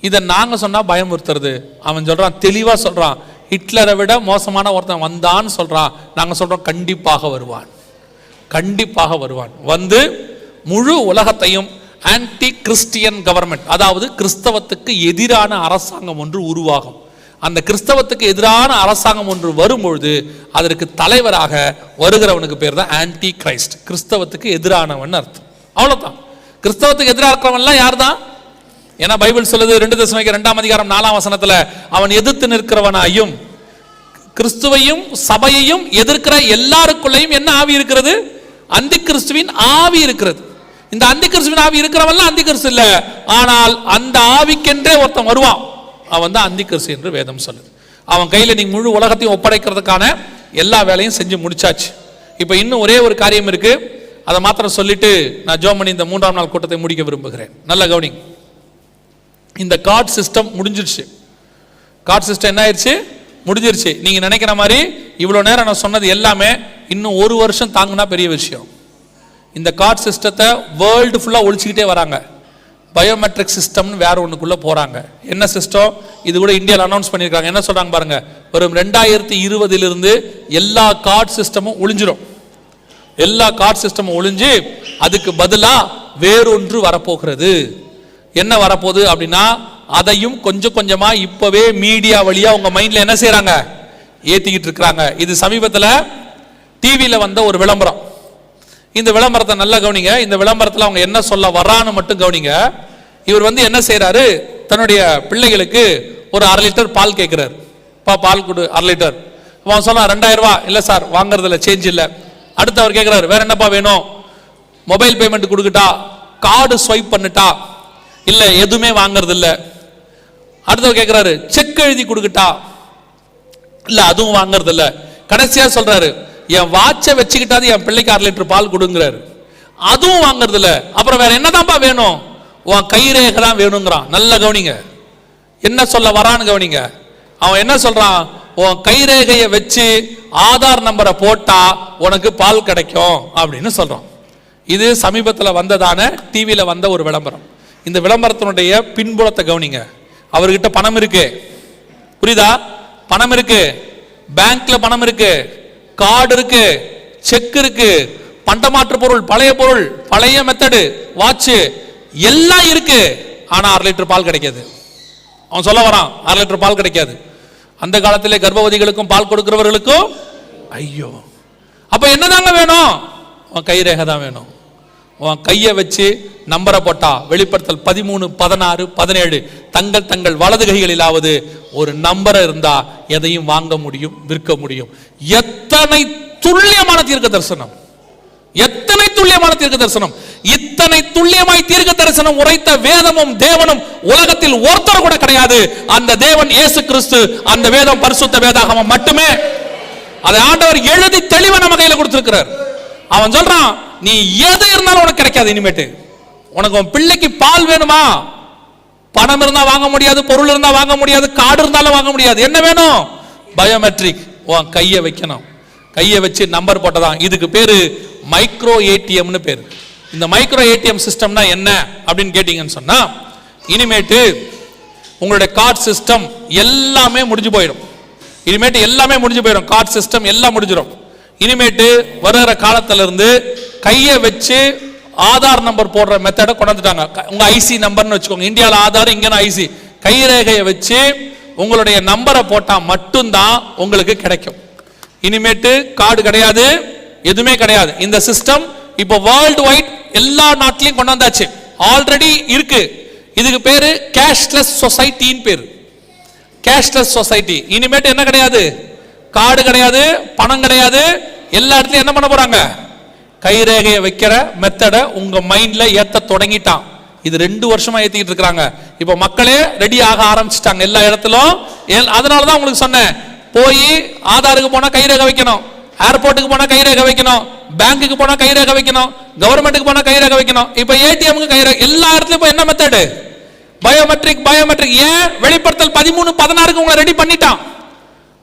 இதை நாங்க சொன்னா பயமுறுத்துறது. அவன் சொல்றான், தெளிவா சொல்றான், ஹிட்லரை விட மோசமான ஒருத்தன் வந்தான்னு சொல்றான். நாங்க சொல்றோம் கண்டிப்பாக வருவான், கண்டிப்பாக வருவான். வந்து முழு உலகத்தையும் ஆன்டி கிறிஸ்டியன் கவர்மெண்ட், அதாவது கிறிஸ்தவத்துக்கு எதிரான அரசாங்கம் ஒன்று உருவாகும். அந்த கிறிஸ்தவத்துக்கு எதிரான அரசாங்கம் ஒன்று வரும்பொழுது அதற்கு தலைவராக வருகிறவனுக்கு பேர் தான் ஆன்டி கிரைஸ்ட். கிறிஸ்தவத்துக்கு எதிரானவன் அர்த்தம், அவ்வளவுதான். கிறிஸ்தவத்துக்கு எதிராக இருக்கிறவன்லாம் யார் தான்? ஏன்னா பைபிள் சொல்லுது 2 தெசலோனிக்கேயர் 2:4 அவன் எதிர்த்து நிற்கிறவனாயும் கிறிஸ்துவையும் சபையையும் எதிர்க்கிற எல்லாருக்குள்ளையும் என்ன ஆவி இருக்கிறது? அந்தி கிறிஸ்துவின் ஆவி இருக்கிறது. இந்த அந்தி கிறிஸ்துவின் ஆவி இருக்கிறவன்லாம் அந்தி கிறிஸ்து இல்ல, ஆனால் அந்த ஆவிக்கென்றே ஒருத்தன் வருவான், அவன் தான் அந்தி கிறிஸ்து என்று வேதம் சொல்லுது. அவன் கையில நீ முழு உலகத்தையும் ஒப்படைக்கிறதுக்கான எல்லா வேலையும் செஞ்சு முடிச்சாச்சு. இப்ப இன்னும் ஒரே ஒரு காரியம் இருக்கு, அதை மாத்திரம் சொல்லிட்டு நான் ஜெபம் பண்ணி இந்த 3ஆம் நாள் கூட்டத்தை முடிக்க விரும்புகிறேன். நல்ல கவனிங்க. இந்த கார்டு சிஸ்டம் முடிஞ்சிருச்சு. கார்டு சிஸ்டம் என்ன ஆயிடுச்சு? முடிஞ்சிருச்சு. நீங்க நினைக்கிற மாதிரி இவ்வளவு நேரம் நான் சொன்னது எல்லாமே இன்னும் 1 வருஷம் தாங்கினா பெரிய விஷயம். இந்த கார்டு சிஸ்டத்தை வேர்ல்டு ஃபுல்லா ஒழிச்சுக்கிட்டே வராங்க. பயோமெட்ரிக் சிஸ்டம்னு வேற ஒண்ணுக்குள்ள போறாங்க. என்ன சிஸ்டம்? இது கூட இந்தியாவில் அனௌன்ஸ் பண்ணியிருக்காங்க. என்ன சொல்றாங்க பாருங்க, வரும் 2020 எல்லா கார்டு சிஸ்டமும் ஒழிஞ்சிடும். எல்லா கார்டு சிஸ்டமும் ஒழிஞ்சு அதுக்கு பதிலா வேறொன்று வரப்போகிறது. என்ன வரப்போகுது அப்படின்னா, அதையும் கொஞ்சம் கொஞ்சமா இப்பவே மீடியா வழியா உங்க மைண்ட்ல என்ன செய்யறாங்க? ஏத்திக்கிட்டு இருக்கிறாங்க. இது சமீபத்தில் டிவியில வந்த ஒரு விளம்பரம். இந்த விளம்பரத்தை நல்லா கவனிங்க. இந்த விளம்பரத்தில் அவங்க என்ன சொல்ல வரான்னு மட்டும் கவனிங்க. இவர் வந்து என்ன செய்யறாரு, தன்னுடைய பிள்ளைகளுக்கு ஒரு 1/2 லிட்டர் பால் கேட்கிறார். பால் கொடு 1/2 லிட்டர். அவன் சொன்னா 2000 ரூபாய். இல்ல சார் வாங்குறதுல சேஞ்ச் இல்ல. அடுத்து அவர் கேட்கிறார், வேற என்னப்பா வேணும்? மொபைல் பேமெண்ட் கொடுக்கட்டா, கார்டு ஸ்வைப் பண்ணட்டா? இல்ல எதுவுமே வாங்குறது இல்ல. அடுத்தவர் கேட்கிறாரு, செக் எழுதி கொடுக்கட்டா? இல்ல அதுவும் வாங்குறது இல்ல. கடைசியா சொல்றாரு, என் வாட்சை வச்சுக்கிட்டாது என் பிள்ளைக்கு 1/2 லிட்டர் பால் கொடுங்கிறாரு. அதுவும் வாங்குறது இல்ல. அப்புறம் வேற என்னதான்ப்பா வேணும்? உன் கைரேகை தான் வேணுங்கிறான். நல்ல கவனிங்க, என்ன சொல்ல வரான்னு கவனிங்க. அவன் என்ன சொல்றான்? உன் கைரேகையை வச்சு ஆதார் நம்பரை போட்டா உனக்கு பால் கிடைக்கும் அப்படின்னு சொல்றான். இது சமீபத்தில் வந்ததான டிவியில வந்த ஒரு விளம்பரம். இந்த விளம்பரத்தினுடைய பின்புலத்தை கவனிங்க. அவர்கிட்ட பணம் இருக்கு, புரியுதா? பணம் இருக்கு, பேங்க்ல பணம் இருக்கு, கார்டு இருக்கு, செக் இருக்கு, பண்டமாற்று பொருள், பழைய பொருள், பழைய மெத்தடு, வாட்ச் எல்லாம் இருக்கு. ஆனா 1/2 லிட்டர் பால் கிடைக்காது. அவன் சொல்ல வரான் 1/2 லிட்டர் பால் கிடைக்காது. அந்த காலத்திலே கர்ப்பவதிகளுக்கும் பால் கொடுக்கிறவர்களுக்கும் ஐயோ. அப்ப என்னதாங்க வேணும்? உன் கை ரேகை தான் வேணும். உன் கையை வச்சு நம்பரை போட்டா வெளிப்படுத்தல் 13, 16, 17 தங்கள் தங்கள் வலது கைகளிலாவது ஒரு நம்பர் இருந்தா எதையும் வாங்க முடியும், விற்க முடியும். எத்தனை துல்லியமான தீர்க்க தரிசனம், எத்தனை துல்லியமான தீர்க்க தரிசனம். இத்தனை துல்லியமாய் தீர்க்க தரிசனம் உரைத்த வேதமும் தேவனும் உலகத்தில் ஒருத்தர் கூட கிடையாது. அந்த தேவன் இயேசு கிறிஸ்து, அந்த வேதம் பரிசுத்த வேதாகமம் மட்டுமே. அதை ஆண்டவர் எழுதி தெளிவா நம்ம கையில கொடுத்திருக்கிறார். அவன் சொல்றான், நீ எது இருந்தாலும் உனக்கு கிடைக்காது. இனிமேட்டு உனக்கு உன் பிள்ளைக்கு பால் வேணுமா? பணம் இருந்தா வாங்க முடியாது, பொருள் இருந்தா வாங்க முடியாது, கார்டு இருந்தாலும் வாங்க முடியாது. என்ன வேணும்? பயோமெட்ரிக். உன் கையை வைக்கணும். கையை வச்சு நம்பர் போட்டதான். இதுக்கு பேரு மைக்ரோ ஏடிஎம்னு பேரு. இந்த மைக்ரோ ஏடிஎம் சிஸ்டம்னா என்ன அப்படின்னு கேட்டீங்கன்னு சொன்னா, இனிமேட்டு உங்களுடைய கார்டு சிஸ்டம் எல்லாமே முடிஞ்சு போயிடும். இனிமேட்டு எல்லாமே முடிஞ்சு போயிடும். கார்டு சிஸ்டம் எல்லாம் முடிஞ்சிடும். இனிமேட்டு வருகிற காலத்துல இருந்து கையை வச்சு ஆதார் நம்பர் போடுற மெத்தடை கொண்டாந்துட்டாங்க. உங்க ஐசி நம்பர்னு வச்சுக்கோங்க. இந்தியாவில் ஆதார், இங்க ஐசி. கைரேகையை வச்சு உங்களுடைய நம்பரை போட்டா மட்டும்தான் உங்களுக்கு கிடைக்கும். இனிமேட்டு கார்டு கிடையாது, எதுவுமே கிடையாது. இந்த சிஸ்டம் இப்போ வேர்ல்டு வைட் எல்லா நாட்டிலையும் கொண்டு வந்தாச்சு. ஆல்ரெடி இருக்கு. இதுக்கு பேரு கேஷ்லெஸ் சொசைட்டின்னு பேரு. Cashless society. இனிமேட்டு என்ன கிடையாது? கார்டு கிடையாது, பணம் கிடையாது. எல்லா இடத்துலயும் என்ன பண்ண போறாங்க? கைரேகையை வைக்கிற மெத்தட உங்க மைண்ட்ல ஏத்த தொடங்கிட்டான். இது 2 வருஷமா ஏத்திக்கிட்டு இருக்காங்க. இப்ப மக்களே ரெடி ஆக ஆரம்பிச்சிட்டாங்க எல்லா இடத்திலும். அதனாலதான் உங்களுக்கு சொன்னேன், போய் ஆதாருக்கு போனா கைரேகை வைக்கணும், ஏர்போர்ட்டுக்கு போனா கைரேகை வைக்கணும், பேங்குக்கு போனா கைரேகை வைக்கணும், கவர்மெண்ட்டுக்கு போனா கைரேகை வைக்கணும். இப்ப ஏடிஎம்க்கு கைரேகை. எல்லா இடத்துலயும் என்ன மெத்தடு? பயோமெட்ரிக். பயோமெட்ரிக். ஏன்? வெளிப்படுத்தல் 13, 16 உங்களை ரெடி பண்ணிட்டான்.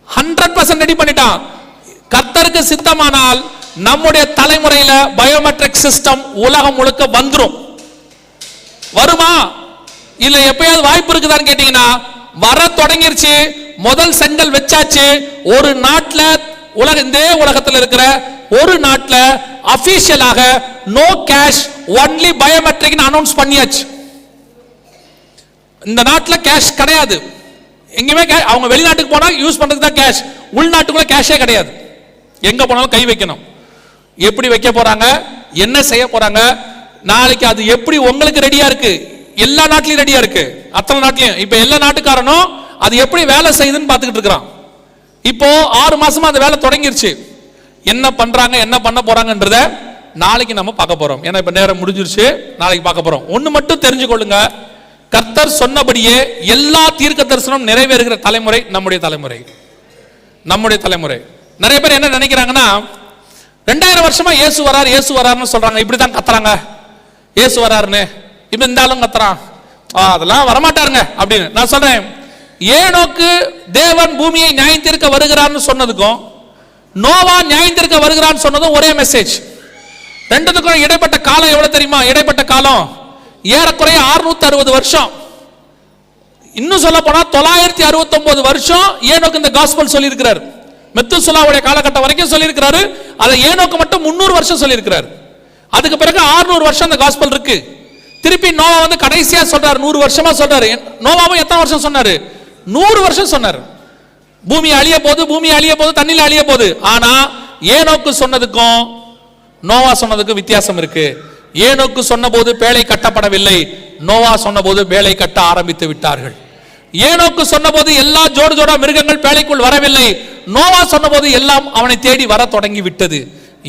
100% ரெடி பண்ணிட்டான். கர்த்தருக்கு சித்தமானால் நம்முடைய தலைமுறையில பயோமெட்ரிக் சிஸ்டம் உலகம் முழுக்க வந்துரும். வருமா? இல்ல எப்பயாவது வாய்ப்பு இருக்குதான்னு கேட்டீங்கன்னா, வர தொடங்கிருச்சு. முதல் செங்கல் வச்சாச்சு. ஒரு நாட்டுல, இதே உலகத்தில் இருக்கிற ஒரு நாட்டுல அபிஷியலாக no cash only biometric announce பண்ணியாச்சு. இந்த நாட்டுல கேஷ் கிடையாது. எங்கேயுமே அவங்க வெளிநாட்டுக்கு போனா யூஸ் பண்றதுக்கு தான் கேஷ். உள்நாட்டுக்குள்ள கேஷே கிடையாது. எங்க போனாலும் கை வைக்கணும். எப்படி வைக்க போறாங்க, என்ன செய்ய போறாங்க, நாளைக்கு அது எப்படி உங்களுக்கு ரெடியா இருக்கு? எல்லா நாட்டிலையும் ரெடியா இருக்கு. அத்தனை நாட்டிலையும். இப்ப எல்லா நாட்டுக்காரனும் அது எப்படி வேலை செய்யுதுன்னு பார்த்துக்கிட்டு இருக்கிறான். இப்போ 6 மாசமா அந்த வேலை தொடங்கிருச்சு. என்ன பண்றாங்க, என்ன பண்ண போறாங்கன்றத நாளைக்கு நம்ம பார்க்க போறோம். ஏன்னா இப்ப நேரம் முடிஞ்சிருச்சு, நாளைக்கு பார்க்க போறோம். ஒண்ணு மட்டும் தெரிஞ்சுக்கொள்ளுங்க, கர்த்தர் சொன்னபடியே எல்லா தீர்க்க தரிசனம் நிறைவேறுகிற தலைமுறை நம்முடைய தலைமுறை. நம்முடைய தலைமுறை. நிறைய பேர் என்ன நினைக்கிறாங்கன்னா, 2000 வருஷமா இயேசு வராரு, இயேசு வராருன்னு சொல்றாங்க. இப்படிதான் கத்துறாங்க, இயேசு வராருன்னு. இப்ப இந்த ஆளும் கத்துறான், அதெல்லாம் வரமாட்டாருங்க அப்படின்னு. நான் சொல்றேன், ஏனோக்கு தேவன் பூமியை நியாயம் தீர்க்க வருகிறான்னு சொன்னதுக்கும் நோவா நியாயம் தீர்க்க வருகிறான்னு சொன்னதும் ஒரே மெசேஜ். ரெண்டுத்துக்கும் இடைப்பட்ட காலம் எவ்வளவு தெரியுமா? இடைப்பட்ட காலம் ஏறக்குறைய 660 வருஷம். இன்னும் சொல்ல போனா 969 வருஷம் ஏனோக்கு இந்த காஸ்பல் சொல்லி இருக்கிறார். மெத்துசலாவுடைய காலகட்டம் வரைக்கும் சொல்லி இருக்கிறாரு. அதை ஏனோக்கு மட்டும் 300 வருஷம் சொல்லி இருக்கிறார். அதுக்கு பிறகு 600 வருஷம் அந்த காஸ்பல் இருக்கு. திருப்பி நோவா வந்து கடைசியா சொல்றாரு, 100 வருஷமா சொல்றாரு. நோவாவும் எத்தனை வருஷம் சொன்னாரு? 100 வருஷம் சொன்னாரு. பூமி அழிய போது, பூமி அழிய போது, தண்ணில அழிய போது. ஆனா ஏனோக்கு சொன்னதுக்கும் நோவா சொன்னதுக்கும் வித்தியாசம் இருக்கு. ஏனோக்கு சொன்ன போது பேழை கட்டப்படவில்லை, நோவா சொன்ன போது பேழை கட்ட ஆரம்பித்து விட்டார்கள். ஏனோக்கு சொன்ன போது எல்லா ஜோடு ஜோடா மிருகங்கள் பேழைக்குள் வரவில்லை, நோவா சொன்ன போது எல்லாம் அவனை தேடி வர தொடங்கி விட்டது.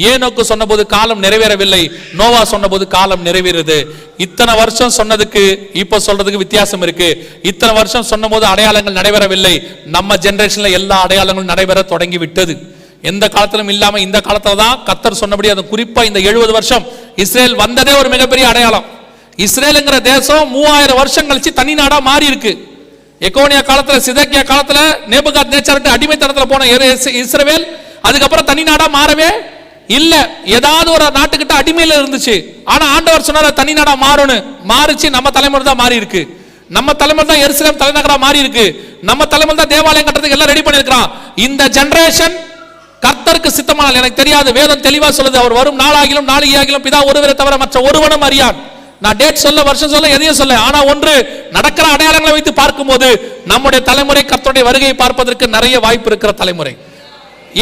ஏனோக்கு சொன்ன போது காலம் நிறைவேறவில்லை, நோவா சொன்ன போது காலம் நிறைவேறுது. இத்தனை வருஷம் சொன்னதுக்கு இப்ப சொல்றதுக்கு வித்தியாசம் இருக்கு. இத்தனை வருஷம் சொன்ன போது அடையாளங்கள் நடைபெறவில்லை, நம்ம ஜெனரேஷன்ல எல்லா அடையாளங்களும் நடைபெற தொடங்கி விட்டது. எந்த காலத்திலும் இல்லாம இந்த காலத்துல தான் கர்த்தர் சொன்னபடி, அது குறிப்பா இந்த 70 வருஷம் இஸ்ரேல் வந்ததே ஒரு மிகப்பெரிய அடையாளம். இஸ்ரேலுங்கிற தேசம் 3000 வருஷம் கழிச்சு தனி நாடா மாறி இருக்கு. எகோனியா காலத்துல, சிதேக்கியா காலத்துல, நேபுகாத் நேச்சார் அடிமைத்தனத்துல போன இஸ்ரவேல் அதுக்கப்புறம் தனி நாடா மாறவே இல்ல. ஏதாவது ஒரு நாட்டுக்கிட்ட அடிமையில இருந்துச்சு. ஆனா ஆண்டவர் சொன்னார் தனி நாடா மாறும்னு. மாறிச்சு. நம்ம தலைமுறை தான் மாறி இருக்கு. நம்ம தலைமுறை தான் எருசலேம் தலைநகரா மாறி இருக்கு. நம்ம தலைமுறை தான் தேவாலயம் கட்டுறதுக்கு எல்லாம் ரெடி பண்ணிருக்கான். இந்த ஜெனரேஷன் கர்த்தருக்கு சித்தமானால் எனக்கு தெரியாது. வேதம் தெளிவா சொல்லுது, அவர் வரும் நாளாகிலும் நாளிகையாகிலும் பிதா ஒருவரை தவிர மற்ற ஒருவனும் அறியான். நான் டேட் சொல்ல, வருஷம் சொல்ல, எதையும் சொல்ல. ஆனா ஒன்று, நடக்கிற அடையாளங்களை வைத்து பார்க்கும்போது நம்முடைய தலைமுறை கர்த்தருடைய வருகையை பார்ப்பதற்கு நிறைய வாய்ப்பு இருக்கிற தலைமுறை.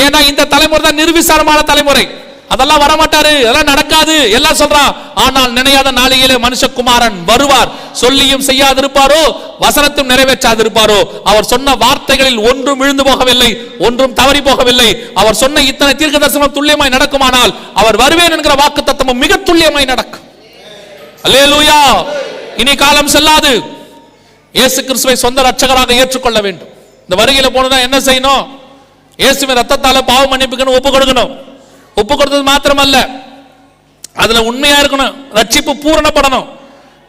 ஏன்னா இந்த தலைமுறை தான் நிர்விசாரமான தலைமுறை. அதெல்லாம் வரமாட்டாரு, அதெல்லாம் நடக்காது எல்லாம் சொல்றான். ஆனால் நினையாத நாளிலே மனுஷகுமாரன் வருவார். சொல்லியும் செய்யாதிருப்பாரோ, வசனத்தும் நிறைவேற்றாதிருப்பாரோ. அவர் சொன்ன வார்த்தைகளில் ஒன்றும் விழுந்து போகவில்லை, ஒன்றும் தவறி போகவில்லை. அவர் சொன்ன இத்தனை தீர்க்க தரிசனம் துல்லியமாய் நடக்குமானால் அவர் வருவேன் என்கிற வாக்கு தத்தமும் மிக துல்லியமாய் நடக்கும். அல்லேலூயா. இனி காலம் செல்லாது. இயேசு கிறிஸ்துவை சொந்த ரட்சகராக ஏற்றுக்கொள்ள வேண்டும். இந்த வருகையில போனதா என்ன செய்யணும்? இயேசுவின் ரத்தத்தால பாவ மன்னிப்புக்கு ஒப்பு கொடுக்கணும். ஒப்பு கொடுத்தது மாத்திரமல்ல, அதுல உண்மையா இருக்கணும். ரட்சிப்பு பூரணப்படணும்.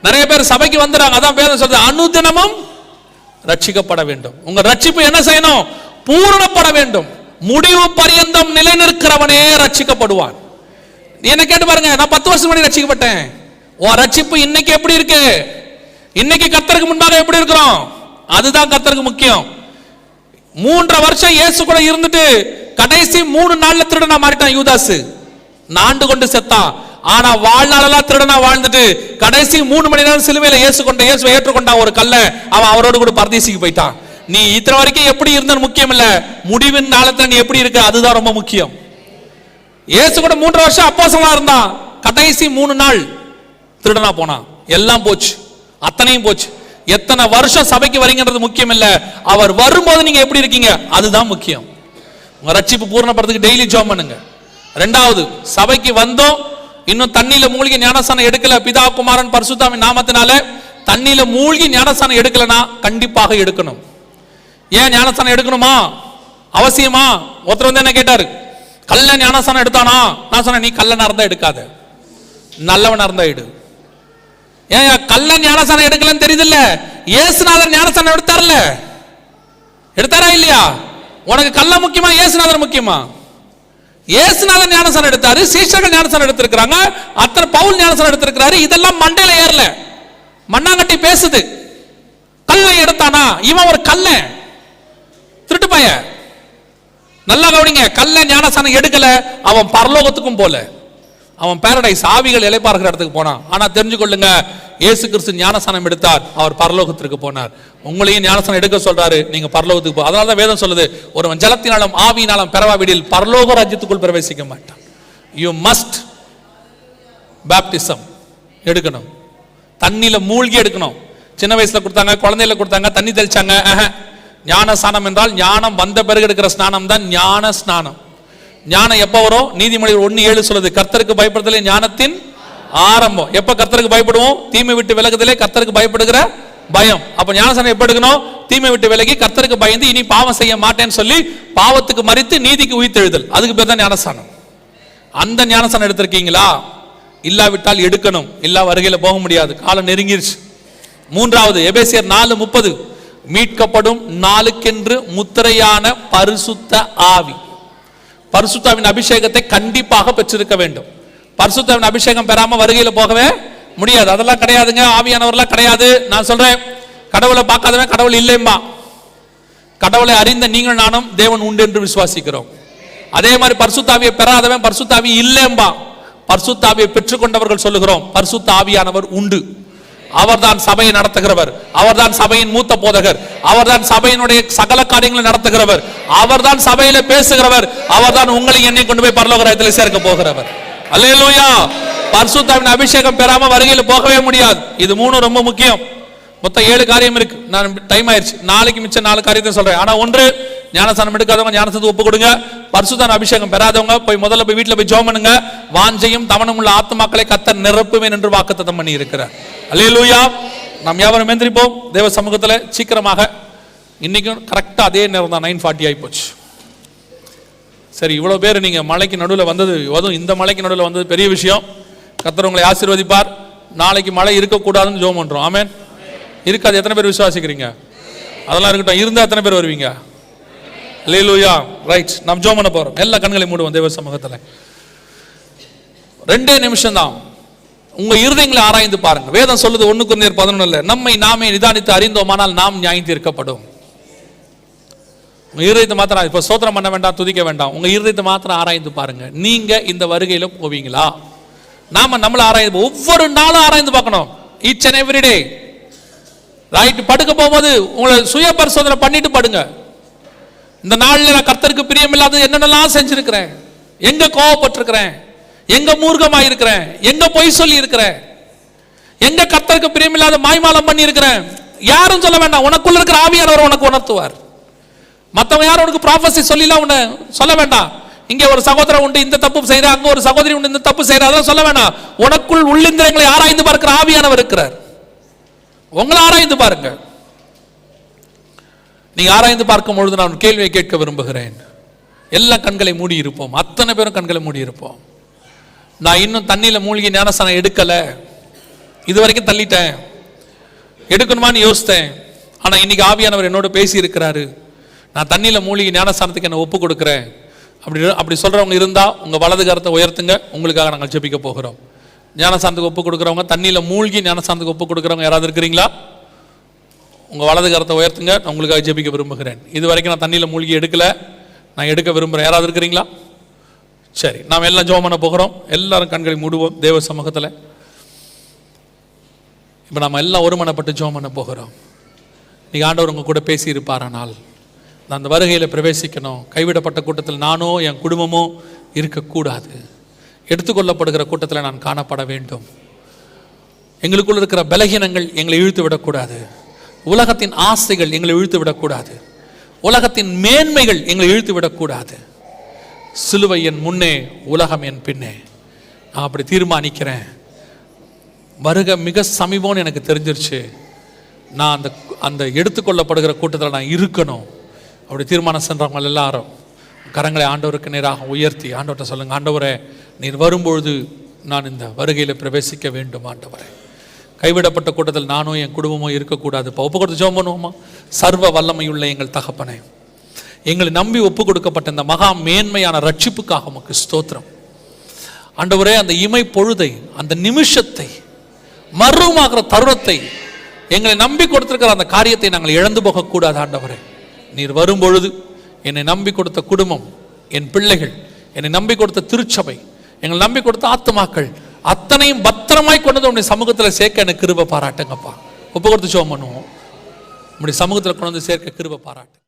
நிறைய பேர் சபைக்கு வந்துறாங்க, அதான் வேதம் சொல்றது, அனுதினமும் ரட்சிக்கப்பட வேண்டும். உங்க ரட்சிப்பு என்ன செய்யணும்? பூரணப்பட வேண்டும். முடிவு பரியந்தம் நிலை நிற்கிறவனே ரட்சிக்கப்படுவான். என்ன கேட்டு பாருங்க, நான் 10 வருஷம் முன்னாடி ரட்சிக்கப்பட்டேன். உன் ரட்சிப்பு இன்னைக்கு எப்படி இருக்கு? இன்னைக்கு கர்த்தருக்கு முன்பாக எப்படி இருக்கிறோம்? அதுதான் கர்த்தருக்கு முக்கியம். 3 வருஷம் இயேசு கூட இருந்துட்டு கடைசி 3 நாள்ல திருடனா மாறிட்டான் யூதாஸ். நாண்டு கொண்டு செத்தான். ஆனா வாழ்நாளெல்லாம் திருடனா வாழ்ந்துட்டு கடைசி 3 மணி நேரம் சிலுவையில இயேசுவை ஏற்றுக்கொண்டான் ஒரு கல்ல. அவன் அவரோடு கூட பரதீசிக்கு போயிட்டான். நீ இத்தனை வரைக்கும் எப்படி இருந்தது முக்கியம் இல்ல, முடிவின் காலத்துல நீ எப்படி இருக்க அதுதான் ரொம்ப முக்கியம். இயேசு கூட 3 வருஷம் அப்போஸ்தலனா இருந்தான். கடைசி 3 நாள் திருடனா போனான். எல்லாம் போச்சு, அத்தனையும் போச்சு. எத்தனை வருஷம் சபைக்கு வரீங்கன்றது முக்கியம் இல்ல, அவர் வரும்போது நீங்க எப்படி இருக்கீங்க அதுதான் முக்கியம். உங்க ரட்சிப்பு பூரணப்படுறதுக்கு டெய்லி ஜெபம் பண்ணுங்க. 2வது, சபைக்கு வந்தோம், இன்னும் தண்ணியில மூழ்கி ஞானஸ்நானம் எடுக்கல, பிதா குமாரன் பரிசுத்தாவின் நாமத்தினால தண்ணியில மூழ்கி ஞானஸ்நானம் எடுக்கலனா கண்டிப்பாக எடுக்கணும். ஏன் ஞானஸ்நானம் எடுக்கணுமா? அவசியமா? ஒருத்தர் வந்து என்ன கேட்டாரு, கல்ல ஞானஸ்நானம் எடுத்தானா? நான் சொன்னேன், நீ கல்லனா இருந்தா எடுக்காத, நல்லவனா இருந்தா எடு. ஏன் கல்ல ஞானஸ்நானம் எடுக்கலன்னு தெரியுதுல்ல? இயேசுநாதர் ஞானஸ்நானம் எடுத்தார்ல, எடுத்தாரா இல்லையா? உனக்கு கல்ல முக்கியமா இயேசுநாதர் முக்கியமா? இயேசுநாதர் ஞானஸ்நானம் எடுத்தாரு, சீஷர்கள் ஞானஸ்நானம் எடுத்திருக்காங்க, அத்தனை பவுல் ஞானஸ்நானம் எடுத்திருக்காரு. இதெல்லாம் மண்டையில ஏறல, மண்ணாங்கட்டி பேசுது. கல்லை எடுத்தானா? இவன் ஒரு கல்ல திருட்டு பைய. நல்லா கவனிங்க, கல்ல ஞானஸ்நானம் எடுக்கல, அவன் பரலோகத்துக்கும் போல, அவன் பாரடைஸ் ஆவிகள் இளைப்பாறுகிற இடத்துக்கு போனான். ஆனா தெரிஞ்சுக்கொள்ளுங்க, இயேசு கிறிஸ்து ஞானஸ்நானம் எடுத்தார், அவர் பரலோகத்திற்கு போனார். உங்களையும் ஞானஸ்நானம் எடுக்க சொல்றாரு, நீங்க பரலோகத்துக்கு போ. அதனால தான் வேதம் சொல்லுது, ஒருவன் ஜலத்தினாலும் ஆவியினாலும் பெறவாவிடில் பரலோக ராஜ்யத்துக்குள் பிரவேசிக்க மாட்டான். யூ மஸ்ட் பேப்டிசம் எடுக்கணும், தண்ணியில மூழ்கி எடுக்கணும். சின்ன வயசுல கொடுத்தாங்க, குழந்தையில கொடுத்தாங்க, தண்ணி தெளிச்சாங்க. ஞானஸ்நானம் என்றால் ஞானம் வந்த பிறகு எடுக்கிற ஸ்நானம் தான் ஞான ஸ்நானம். ஞானம் எப்ப வரும்? நீதிமொழிகள் 1:7 சொல்லுது, கர்த்தருக்கு பயப்படுதலே ஞானத்தின் ஆரம்பம். எப்ப கர்த்தருக்கு பயப்படுவோம்? தீமை விட்டு விலகுதலே கர்த்தருக்கு பயப்படுகிற பயம். அப்ப ஞானஸ்நானம் எப்ப எடுக்கணும்? தீமை விட்டு விலகி கர்த்தருக்கு பயந்து இனி பாவம் செய்ய மாட்டேன்னு சொல்லி பாவத்துக்கு மரித்து நீதிக்கு உயிர்த்தெழுதல், அதுக்கு பேர் தான் ஞானஸ்நானம். அந்த ஞானஸ்நானம் எடுத்திருக்கீங்களா? இல்லாவிட்டால் எடுக்கணும், இல்லா வருகையில போக முடியாது, காலம் நெருங்கிருச்சு. 3வது, எபேசியர் 4:30, மீட்கப்படும் நாளுக்கென்று முத்திரையான பரிசுத்த ஆவி. பரிசுத்தாவின் அபிஷேகத்தை கண்டிப்பாக பெற்றிருக்க வேண்டும். பரிசுத்தாவின் அபிஷேகம் பெறாம வருகையில போகவே முடியாது. அதெல்லாம் கிடையாதுங்க, ஆவியானவர்லாம் கிடையாது. நான் சொல்றேன், கடவுளை பார்க்காதவன் கடவுள் இல்லைம்பா. கடவுளை அறிந்த நீங்கள் நானும் தேவன் உண்டு என்று விசுவாசிக்கிறோம். அதே மாதிரி பரிசுத்தாவியை பெறாதவன் பரிசுத்தாவி இல்லைம்பா. பரிசுத்தாவியை பெற்றுக்கொண்டவர்கள் சொல்லுகிறோம், பரிசுத்த ஆவியானவர் உண்டு. அவர்தான் சபையை நடத்துகிறவர், அவர்தான் சபையின் மூத்த போதகர், அவர்தான் சபையினுடைய சகல காரியங்களை நடத்துகிறவர், அவர்தான் சபையில பேசுகிறவர், அவர்தான் உங்களை என்னை கொண்டு போய் பரலோக ராஜ்யத்தில் சேர்க்க போகிறவர். அல்லேலூயா. பரிசுத்தாவின் அபிஷேகம் பெறாம வருகையில போகவே முடியாது. இது 3 ரொம்ப முக்கியம். மொத்தம் 7 காரியம் இருக்கு. நான் டைம் ஆயிடுச்சு, நாளைக்கு மிச்சம் 4 காரியத்தை சொல்றேன். ஆனா ஒன்று, ஞானஸ்நானம் எடுக்காதவங்க ஞானஸ்நானத்துக்கு ஒப்பு கொடுங்க. பரிசுத்தாவின் அபிஷேகம் பெறாதவங்க முதல்ல போய் வீட்டுல போய் ஜெபம் பண்ணுங்க. வாஞ்சையும் தவணம் உள்ள ஆத்துமாக்களை கர்த்தர் நிரப்புவேன் என்று வாக்குத்தத்தம் பண்ணி இருக்கிறார். அல்லேலூயா. நாம் யாவரும் எந்திரிப்போம் தேவ சமூகத்துல சீக்கிரமாக. இன்னைக்கும் கரெக்டா அதே நேரம் தான், 9:40 ஆகி போச்சு. சரி, இவ்வளவு பேர் நீங்க மலைக்கு நடுவில் வந்தது, அதுவும் இந்த மலைக்கு நடுவில் வந்தது பெரிய விஷயம். கர்த்தர் உங்களை ஆசீர்வதிப்பார். நாளைக்கு மழை இருக்கக்கூடாதுன்னு ஜெபம் பண்றோம். ஆமென். இருக்காது எத்தனை பேர் விசுவாசிக்கிறீங்க? அதெல்லாம் இருக்கட்டும், இருந்தா எத்தனை பேர் வருவீங்க? அல்லேலூயா. ரைட், நாம் ஜெபம் பண்ண போறோம். எல்லா கண்களை மூடுவோம் தேவ சமூகத்துல. 2 நிமிஷம் தான். உங்க இருதயங்களை ஆராய்ந்து பாருங்க. வேதம் சொல்லுது 1 கொரிந்தியர் 11 நம்மை நாமே நிதானித்து அறிந்தோமானால் நாம் நியாயம் தீர்க்கப்படும். உங்க இருதயத்தை மாத்திரம் இப்ப ஸ்தோத்திரம் பண்ண வேண்டாம், துதிக்க வேண்டாம், உங்க இருதயத்தை மாத்திரம் ஆராய்ந்து பாருங்க. நீங்க இந்த வருகையில போவீங்களா? நாம நம்மள ஆராய்ந்து ஒவ்வொரு நாளும் ஆராய்ந்து பார்க்கணும். Each and every day right. படுக்க போகும்போது உங்களை சுய பரிசோதனை பண்ணிட்டு படுங்க. இந்த நாளில் நான் கர்த்தருக்கு பிரியமில்லாத என்னென்னலாம் செஞ்சிருக்கிறேன், எங்க கோவப்பட்டிருக்கிறேன், எங்க மூர்க்கமாக இருக்கிறேன், எங்க பொய் சொல்லி இருக்கிறேன், எங்க கர்த்தருக்கு பிரியமில்லாத மாய்மாலம் பண்ணி இருக்கிறேன். யாரும் சொல்ல வேண்டாம், உனக்குள்ள இருக்கிற ஆவியானவர் உனக்கு உணர்த்துவார். மற்றவங்க யாரும் உனக்கு ப்ராஃபஸி சொல்லிலாம் உன்னை சொல்ல வேண்டாம். இங்கே ஒரு சகோதரன் உண்டு இந்த தப்பு செய்யற, அங்க ஒரு சகோதரி உண்டு இந்த தப்பு செய்யற, அதெல்லாம் சொல்ல வேண்டாம். உனக்குள் உள்ளிந்திரங்களை ஆராய்ந்து பார்க்கிற ஆவியானவர் இருக்கிறார். உங்களை ஆராய்ந்து பாருங்க. நீங்க ஆராய்ந்து பார்க்கும் பொழுது நான் கேள்வியை கேட்க விரும்புகிறேன். எல்லா கண்களை மூடி இருப்போம், அத்தனை பேரும் கண்களை மூடி இருப்போம். நான் இன்னும் தண்ணியில மூழ்கி ஞானஸ்தானம் எடுக்கல, இது வரைக்கும் தள்ளிட்டேன், எடுக்கணுமான்னு யோசித்தேன். ஆனா இன்னைக்கு ஆவியானவர் என்னோட பேசி இருக்கிறாரு, நான் தண்ணியில மூழ்கி ஞானஸ்தானத்துக்கு என்ன ஒப்பு கொடுக்கிறேன். அப்படி சொல்றவங்க இருந்தா உங்க வலது கரத்தை உயர்த்துங்க, உங்களுக்காக நாங்கள் ஜெபிக்க போகிறோம். ஞானஸ்தானத்துக்கு ஒப்பு கொடுக்குறவங்க, தண்ணியில மூழ்கி ஞானஸ்தானத்துக்கு ஒப்பு கொடுக்குறவங்க யாராவது இருக்கிறீங்களா? உங்க வலது கரத்தை உயர்த்துங்க, நான் உங்களுக்காக ஜெபிக்க விரும்புகிறேன். இது வரைக்கும் நான் தண்ணியில மூழ்கி எடுக்கல, நான் எடுக்க விரும்புகிறேன். யாராவது இருக்கிறீங்களா? சரி, நாம் எல்லாம் ஜெபம் பண்ண போகிறோம். எல்லாரும் கண்களை மூடுவோம் தேவ சமூகத்தில். இப்போ நம்ம எல்லாம் ஒருமனப்பட்டு ஜெபம் பண்ண போகிறோம். நீங்க ஆண்டவர் உங்க கூட பேசி இருப்பாரானால் நான் அந்த வருகையில் பிரவேசிக்கணும். கைவிடப்பட்ட கூட்டத்தில் நானோ என் குடும்பமோ இருக்கக்கூடாது. எடுத்துக்கொள்ளப்படுகிற கூட்டத்தில் நான் காணப்பட வேண்டும். எங்களுக்குள்ள இருக்கிற பலகீனங்கள் எங்களை இழுத்து விடக்கூடாது. உலகத்தின் ஆசைகள் எங்களை இழுத்து விடக்கூடாது. உலகத்தின் மேன்மைகள் எங்களை இழுத்து விடக்கூடாது. சிலுவை என் முன்னே, உலகம் என் பின்னே. நான் அப்படி தீர்மானிக்கிறேன். வருகை மிக சமீபம்னு எனக்கு தெரிஞ்சிருச்சு. நான் அந்த அந்த எடுத்துக்கொள்ளப்படுகிற கூட்டத்தில் நான் இருக்கணும். அப்படி தீர்மானம் சென்றவங்க எல்லாரும் கரங்களை ஆண்டவருக்கு நேராக உயர்த்தி ஆண்டவர்கிட்ட சொல்லுங்க, ஆண்டவரே நீர் வரும்பொழுது நான் இந்த வருகையில் பிரவேசிக்க வேண்டும். ஆண்டவரே, கைவிடப்பட்ட கூட்டத்தில் நானும் என் குடும்பமும் இருக்கக்கூடாது. இப்போ ஒப்பு கொடுத்து ஜெபம் பண்ணுவோமா? சர்வ வல்லமையுள்ள எங்கள் தகப்பனே, எங்களை நம்பி ஒப்பு கொடுக்கப்பட்ட இந்த மகா மேன்மையான ரட்சிப்புக்காக உமக்கு ஸ்தோத்திரம். ஆண்டவரே, அந்த இமை பொழுதை, அந்த நிமிஷத்தை, மர்மமாகிற தருணத்தை, எங்களை நம்பி கொடுத்திருக்கிற அந்த காரியத்தை நாங்கள் இழந்து போகக்கூடாது. ஆண்டவரே, நீர் வரும்பொழுது என்னை நம்பி கொடுத்த குடும்பம், என் பிள்ளைகள், என்னை நம்பி கொடுத்த திருச்சபை, எங்களை நம்பி கொடுத்த ஆத்துமாக்கள் அத்தனையும் பத்திரமாய் கொண்டு உன்னுடைய சமூகத்தில் சேர்க்க எனக்கு கிருபை பாராட்டுங்கப்பா. ஒப்பு கொடுத்து ஜெபம் பண்ணுவோம். உன்னுடைய சமூகத்தில் கொண்டு வந்து சேர்க்க கிருபை பாராட்டு.